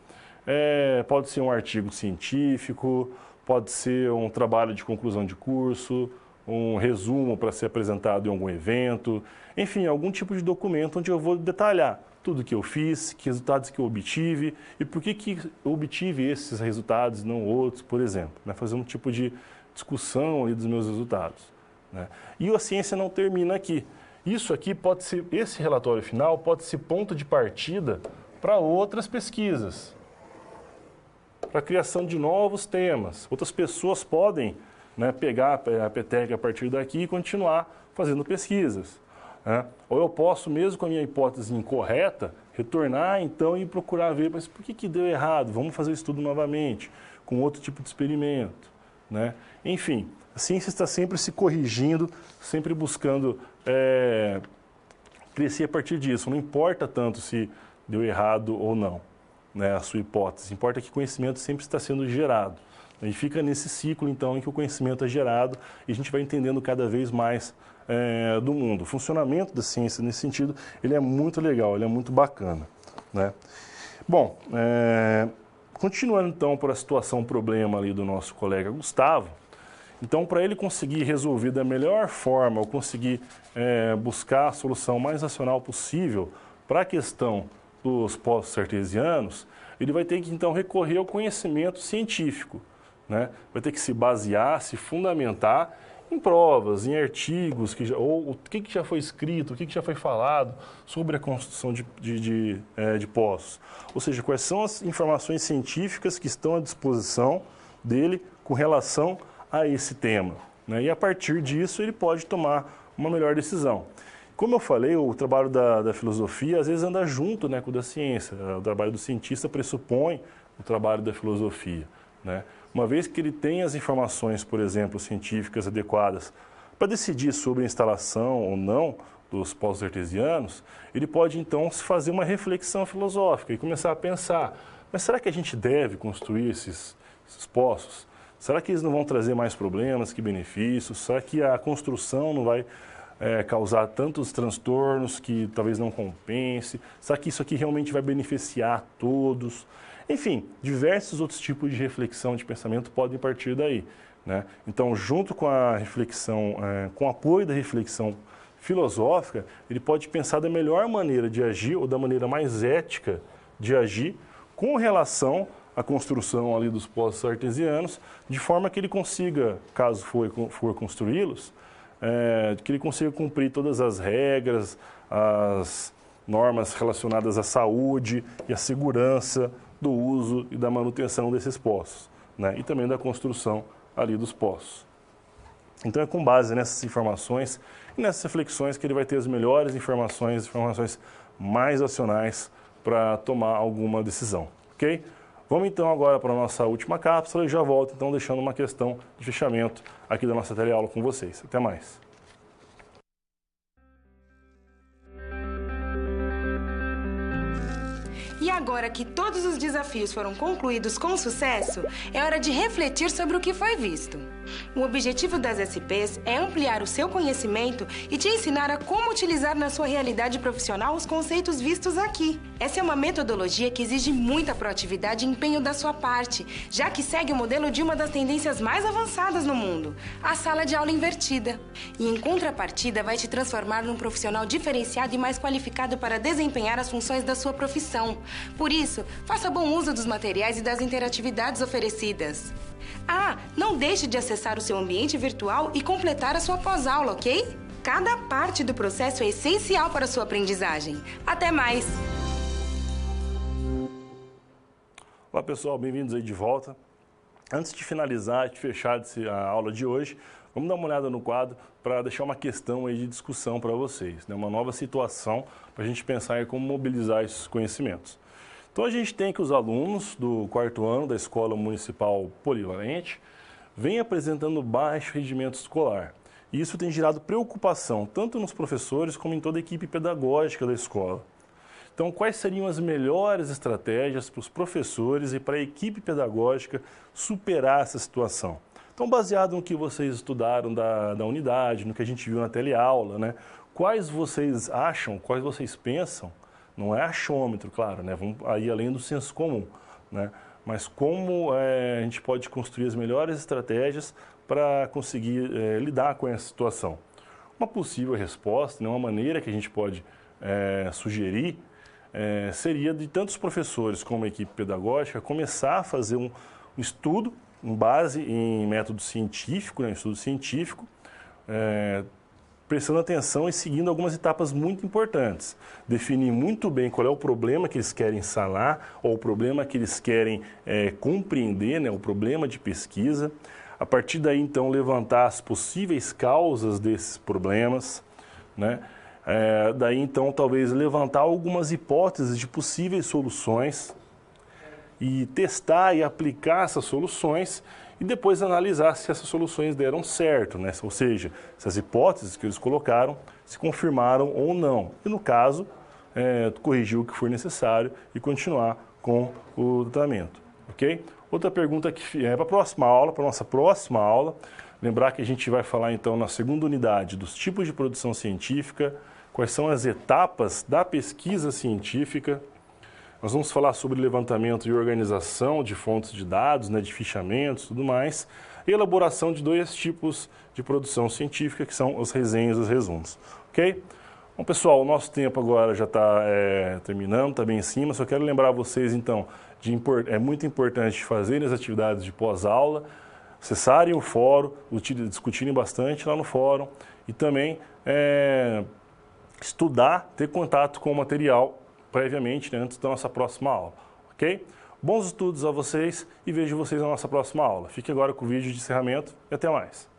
pode ser um artigo científico, pode ser um trabalho de conclusão de curso, um resumo para ser apresentado em algum evento, enfim, algum tipo de documento onde eu vou detalhar tudo que eu fiz, que resultados que eu obtive e por que eu obtive esses resultados e não outros, por exemplo. Né? Fazer um tipo de discussão ali dos meus resultados. Né? E a ciência não termina aqui. Isso aqui pode ser, esse relatório final pode ser ponto de partida para outras pesquisas, para a criação de novos temas. Outras pessoas podem, né, pegar a peteca a partir daqui e continuar fazendo pesquisas. Né? Ou eu posso, mesmo com a minha hipótese incorreta, retornar então e procurar ver, mas por que deu errado? Vamos fazer o estudo novamente, com outro tipo de experimento. Né? Enfim, a ciência está sempre se corrigindo, sempre buscando crescer a partir disso. Não importa tanto se deu errado ou não, né, a sua hipótese. Importa que conhecimento sempre está sendo gerado. E fica nesse ciclo, então, em que o conhecimento é gerado e a gente vai entendendo cada vez mais do mundo. O funcionamento da ciência, nesse sentido, ele é muito legal, ele é muito bacana. Né? Bom, continuando, então, por a situação problema ali do nosso colega Gustavo, então, para ele conseguir resolver da melhor forma, ou conseguir buscar a solução mais racional possível para a questão dos poços artesianos, ele vai ter que, então, recorrer ao conhecimento científico. Né? Vai ter que se basear, se fundamentar em provas, em artigos, ou o que já foi escrito, o que já foi falado sobre a construção de poços. Ou seja, quais são as informações científicas que estão à disposição dele com relação a esse tema. Né? E a partir disso ele pode tomar uma melhor decisão. Como eu falei, o trabalho da filosofia às vezes anda junto, né, com o da ciência. O trabalho do cientista pressupõe o trabalho da filosofia. Né? Uma vez que ele tem as informações, por exemplo, científicas adequadas para decidir sobre a instalação ou não dos poços artesianos, ele pode então fazer uma reflexão filosófica e começar a pensar, mas será que a gente deve construir esses poços? Será que eles não vão trazer mais problemas que benefícios? Será que a construção não vai causar tantos transtornos que talvez não compense? Será que isso aqui realmente vai beneficiar todos? Enfim, diversos outros tipos de reflexão, de pensamento podem partir daí. Né? Então, junto com a reflexão, com o apoio da reflexão filosófica, ele pode pensar da melhor maneira de agir ou da maneira mais ética de agir com relação à construção ali dos poços artesianos, de forma que ele consiga, caso for construí-los, que ele consiga cumprir todas as regras, as normas relacionadas à saúde e à segurança do uso e da manutenção desses poços, né? E também da construção ali dos poços. Então é com base nessas informações e nessas reflexões que ele vai ter as melhores informações mais racionais para tomar alguma decisão, ok? Vamos então agora para a nossa última cápsula e já volto então deixando uma questão de fechamento aqui da nossa teleaula com vocês. Até mais. E agora que todos os desafios foram concluídos com sucesso, é hora de refletir sobre o que foi visto. O objetivo das SPs é ampliar o seu conhecimento e te ensinar a como utilizar na sua realidade profissional os conceitos vistos aqui. Essa é uma metodologia que exige muita proatividade e empenho da sua parte, já que segue o modelo de uma das tendências mais avançadas no mundo, a sala de aula invertida. E em contrapartida, vai te transformar num profissional diferenciado e mais qualificado para desempenhar as funções da sua profissão. Por isso, faça bom uso dos materiais e das interatividades oferecidas. Ah, não deixe de acessar o seu ambiente virtual e completar a sua pós-aula, ok? Cada parte do processo é essencial para a sua aprendizagem. Até mais! Olá pessoal, bem-vindos aí de volta. Antes de finalizar, de fechar a aula de hoje, vamos dar uma olhada no quadro para deixar uma questão aí de discussão para vocês, né? Uma nova situação para a gente pensar em como mobilizar esses conhecimentos. Então a gente tem que os alunos do 4º ano da Escola Municipal Polivalente vêm apresentando baixo rendimento escolar. E isso tem gerado preocupação tanto nos professores como em toda a equipe pedagógica da escola. Então, quais seriam as melhores estratégias para os professores e para a equipe pedagógica superar essa situação? Então, baseado no que vocês estudaram da unidade, no que a gente viu na teleaula, né? Quais vocês acham, quais vocês pensam, não é achômetro, claro, né? Vamos aí além do senso comum, né? Mas como a gente pode construir as melhores estratégias para conseguir lidar com essa situação? Uma possível resposta, né? Uma maneira que a gente pode sugerir seria de tantos professores como a equipe pedagógica começar a fazer um estudo com base em método científico, um estudo científico, prestando atenção e seguindo algumas etapas muito importantes. Definir muito bem qual é o problema que eles querem sanar ou o problema que eles querem compreender, né, o problema de pesquisa. A partir daí, então, levantar as possíveis causas desses problemas, né? Daí, então, talvez levantar algumas hipóteses de possíveis soluções e testar e aplicar essas soluções e depois analisar se essas soluções deram certo, né? Ou seja, se as hipóteses que eles colocaram se confirmaram ou não. E, no caso, corrigir o que for necessário e continuar com o tratamento, ok? Outra pergunta que é para a próxima aula, para a nossa próxima aula. Lembrar que a gente vai falar, então, na segunda unidade dos tipos de produção científica, quais são as etapas da pesquisa científica. Nós vamos falar sobre levantamento e organização de fontes de dados, né, de fichamentos e tudo mais, e elaboração de 2 tipos de produção científica, que são os resenhas e os resumos. Ok? Bom, pessoal, o nosso tempo agora já está terminando, está bem em cima. Só quero lembrar vocês, então, é muito importante fazerem as atividades de pós-aula, acessarem o fórum, discutirem bastante lá no fórum e também estudar, ter contato com o material previamente, né, antes da nossa próxima aula, ok? Bons estudos a vocês e vejo vocês na nossa próxima aula. Fique agora com o vídeo de encerramento e até mais.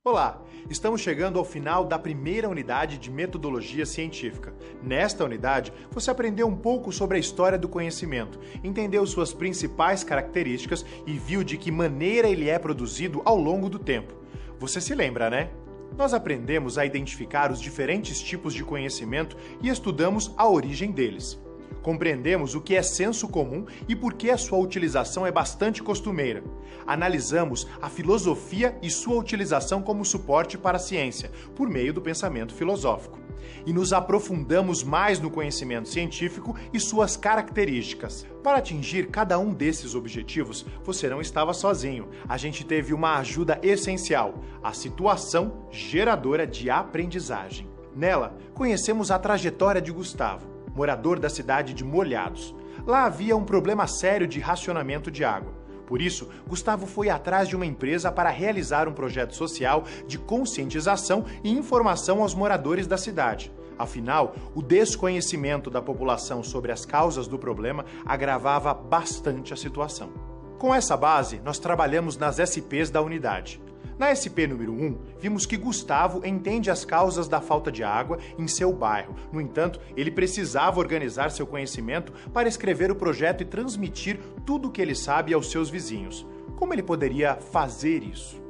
Olá, estamos chegando ao final da primeira unidade de metodologia científica. Nesta unidade, você aprendeu um pouco sobre a história do conhecimento, entendeu suas principais características e viu de que maneira ele é produzido ao longo do tempo. Você se lembra, né? Nós aprendemos a identificar os diferentes tipos de conhecimento e estudamos a origem deles. Compreendemos o que é senso comum e por que a sua utilização é bastante costumeira. Analisamos a filosofia e sua utilização como suporte para a ciência, por meio do pensamento filosófico. E nos aprofundamos mais no conhecimento científico e suas características. Para atingir cada um desses objetivos, você não estava sozinho. A gente teve uma ajuda essencial, a situação geradora de aprendizagem. Nela, conhecemos a trajetória de Gustavo, morador da cidade de Molhados. Lá havia um problema sério de racionamento de água. Por isso, Gustavo foi atrás de uma empresa para realizar um projeto social de conscientização e informação aos moradores da cidade. Afinal, o desconhecimento da população sobre as causas do problema agravava bastante a situação. Com essa base, nós trabalhamos nas SPs da unidade. Na SP número 1, vimos que Gustavo entende as causas da falta de água em seu bairro. No entanto, ele precisava organizar seu conhecimento para escrever o projeto e transmitir tudo o que ele sabe aos seus vizinhos. Como ele poderia fazer isso?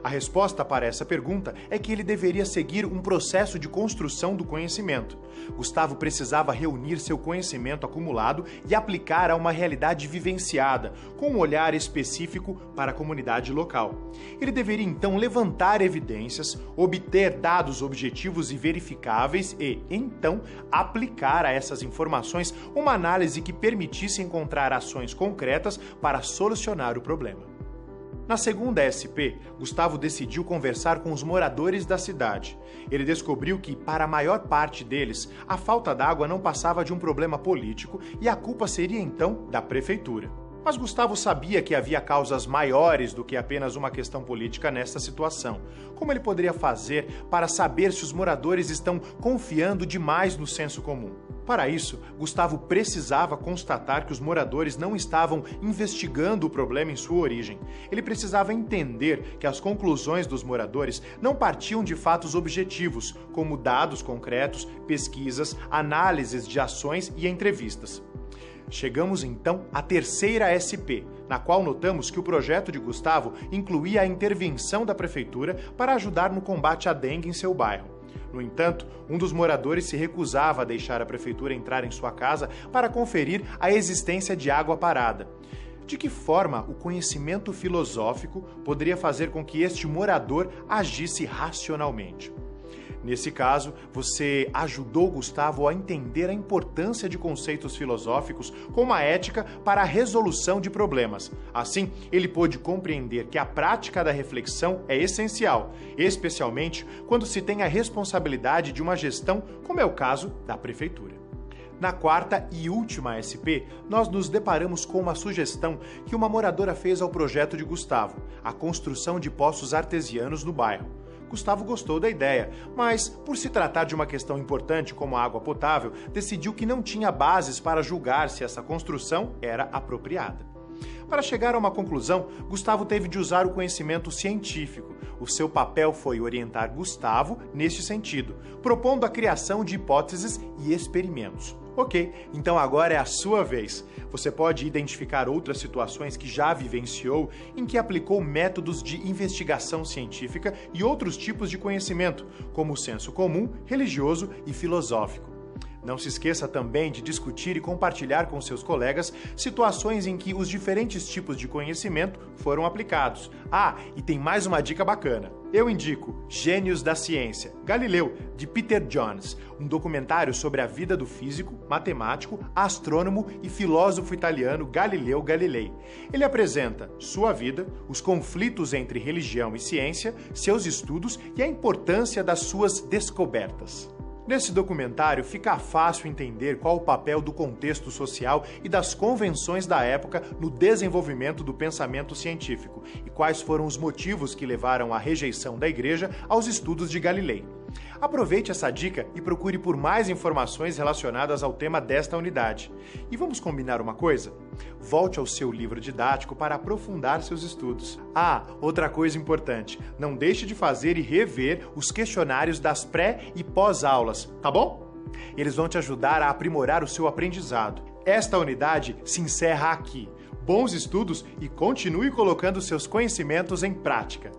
A resposta para essa pergunta é que ele deveria seguir um processo de construção do conhecimento. Gustavo precisava reunir seu conhecimento acumulado e aplicar a uma realidade vivenciada, com um olhar específico para a comunidade local. Ele deveria então levantar evidências, obter dados objetivos e verificáveis e, então, aplicar a essas informações uma análise que permitisse encontrar ações concretas para solucionar o problema. Na segunda SP, Gustavo decidiu conversar com os moradores da cidade. Ele descobriu que, para a maior parte deles, a falta d'água não passava de um problema político e a culpa seria, então, da prefeitura. Mas Gustavo sabia que havia causas maiores do que apenas uma questão política nesta situação. Como ele poderia fazer para saber se os moradores estão confiando demais no senso comum? Para isso, Gustavo precisava constatar que os moradores não estavam investigando o problema em sua origem. Ele precisava entender que as conclusões dos moradores não partiam de fatos objetivos, como dados concretos, pesquisas, análises de ações e entrevistas. Chegamos então à terceira SP, na qual notamos que o projeto de Gustavo incluía a intervenção da prefeitura para ajudar no combate à dengue em seu bairro. No entanto, um dos moradores se recusava a deixar a prefeitura entrar em sua casa para conferir a existência de água parada. De que forma o conhecimento filosófico poderia fazer com que este morador agisse racionalmente? Nesse caso, você ajudou Gustavo a entender a importância de conceitos filosóficos como a ética para a resolução de problemas. Assim, ele pôde compreender que a prática da reflexão é essencial, especialmente quando se tem a responsabilidade de uma gestão, como é o caso da prefeitura. Na quarta e última SP, nós nos deparamos com uma sugestão que uma moradora fez ao projeto de Gustavo, a construção de poços artesianos no bairro. Gustavo gostou da ideia, mas, por se tratar de uma questão importante como a água potável, decidiu que não tinha bases para julgar se essa construção era apropriada. Para chegar a uma conclusão, Gustavo teve de usar o conhecimento científico. O seu papel foi orientar Gustavo neste sentido, propondo a criação de hipóteses e experimentos. Ok, então agora é a sua vez. Você pode identificar outras situações que já vivenciou em que aplicou métodos de investigação científica e outros tipos de conhecimento, como o senso comum, religioso e filosófico. Não se esqueça também de discutir e compartilhar com seus colegas situações em que os diferentes tipos de conhecimento foram aplicados. Ah, e tem mais uma dica bacana. Eu indico Gênios da Ciência, Galileu, de Peter Jones, um documentário sobre a vida do físico, matemático, astrônomo e filósofo italiano Galileu Galilei. Ele apresenta sua vida, os conflitos entre religião e ciência, seus estudos e a importância das suas descobertas. Nesse documentário fica fácil entender qual o papel do contexto social e das convenções da época no desenvolvimento do pensamento científico e quais foram os motivos que levaram à rejeição da Igreja aos estudos de Galilei. Aproveite essa dica e procure por mais informações relacionadas ao tema desta unidade. E vamos combinar uma coisa? Volte ao seu livro didático para aprofundar seus estudos. Ah, outra coisa importante, não deixe de fazer e rever os questionários das pré- e pós-aulas, tá bom? Eles vão te ajudar a aprimorar o seu aprendizado. Esta unidade se encerra aqui. Bons estudos e continue colocando seus conhecimentos em prática.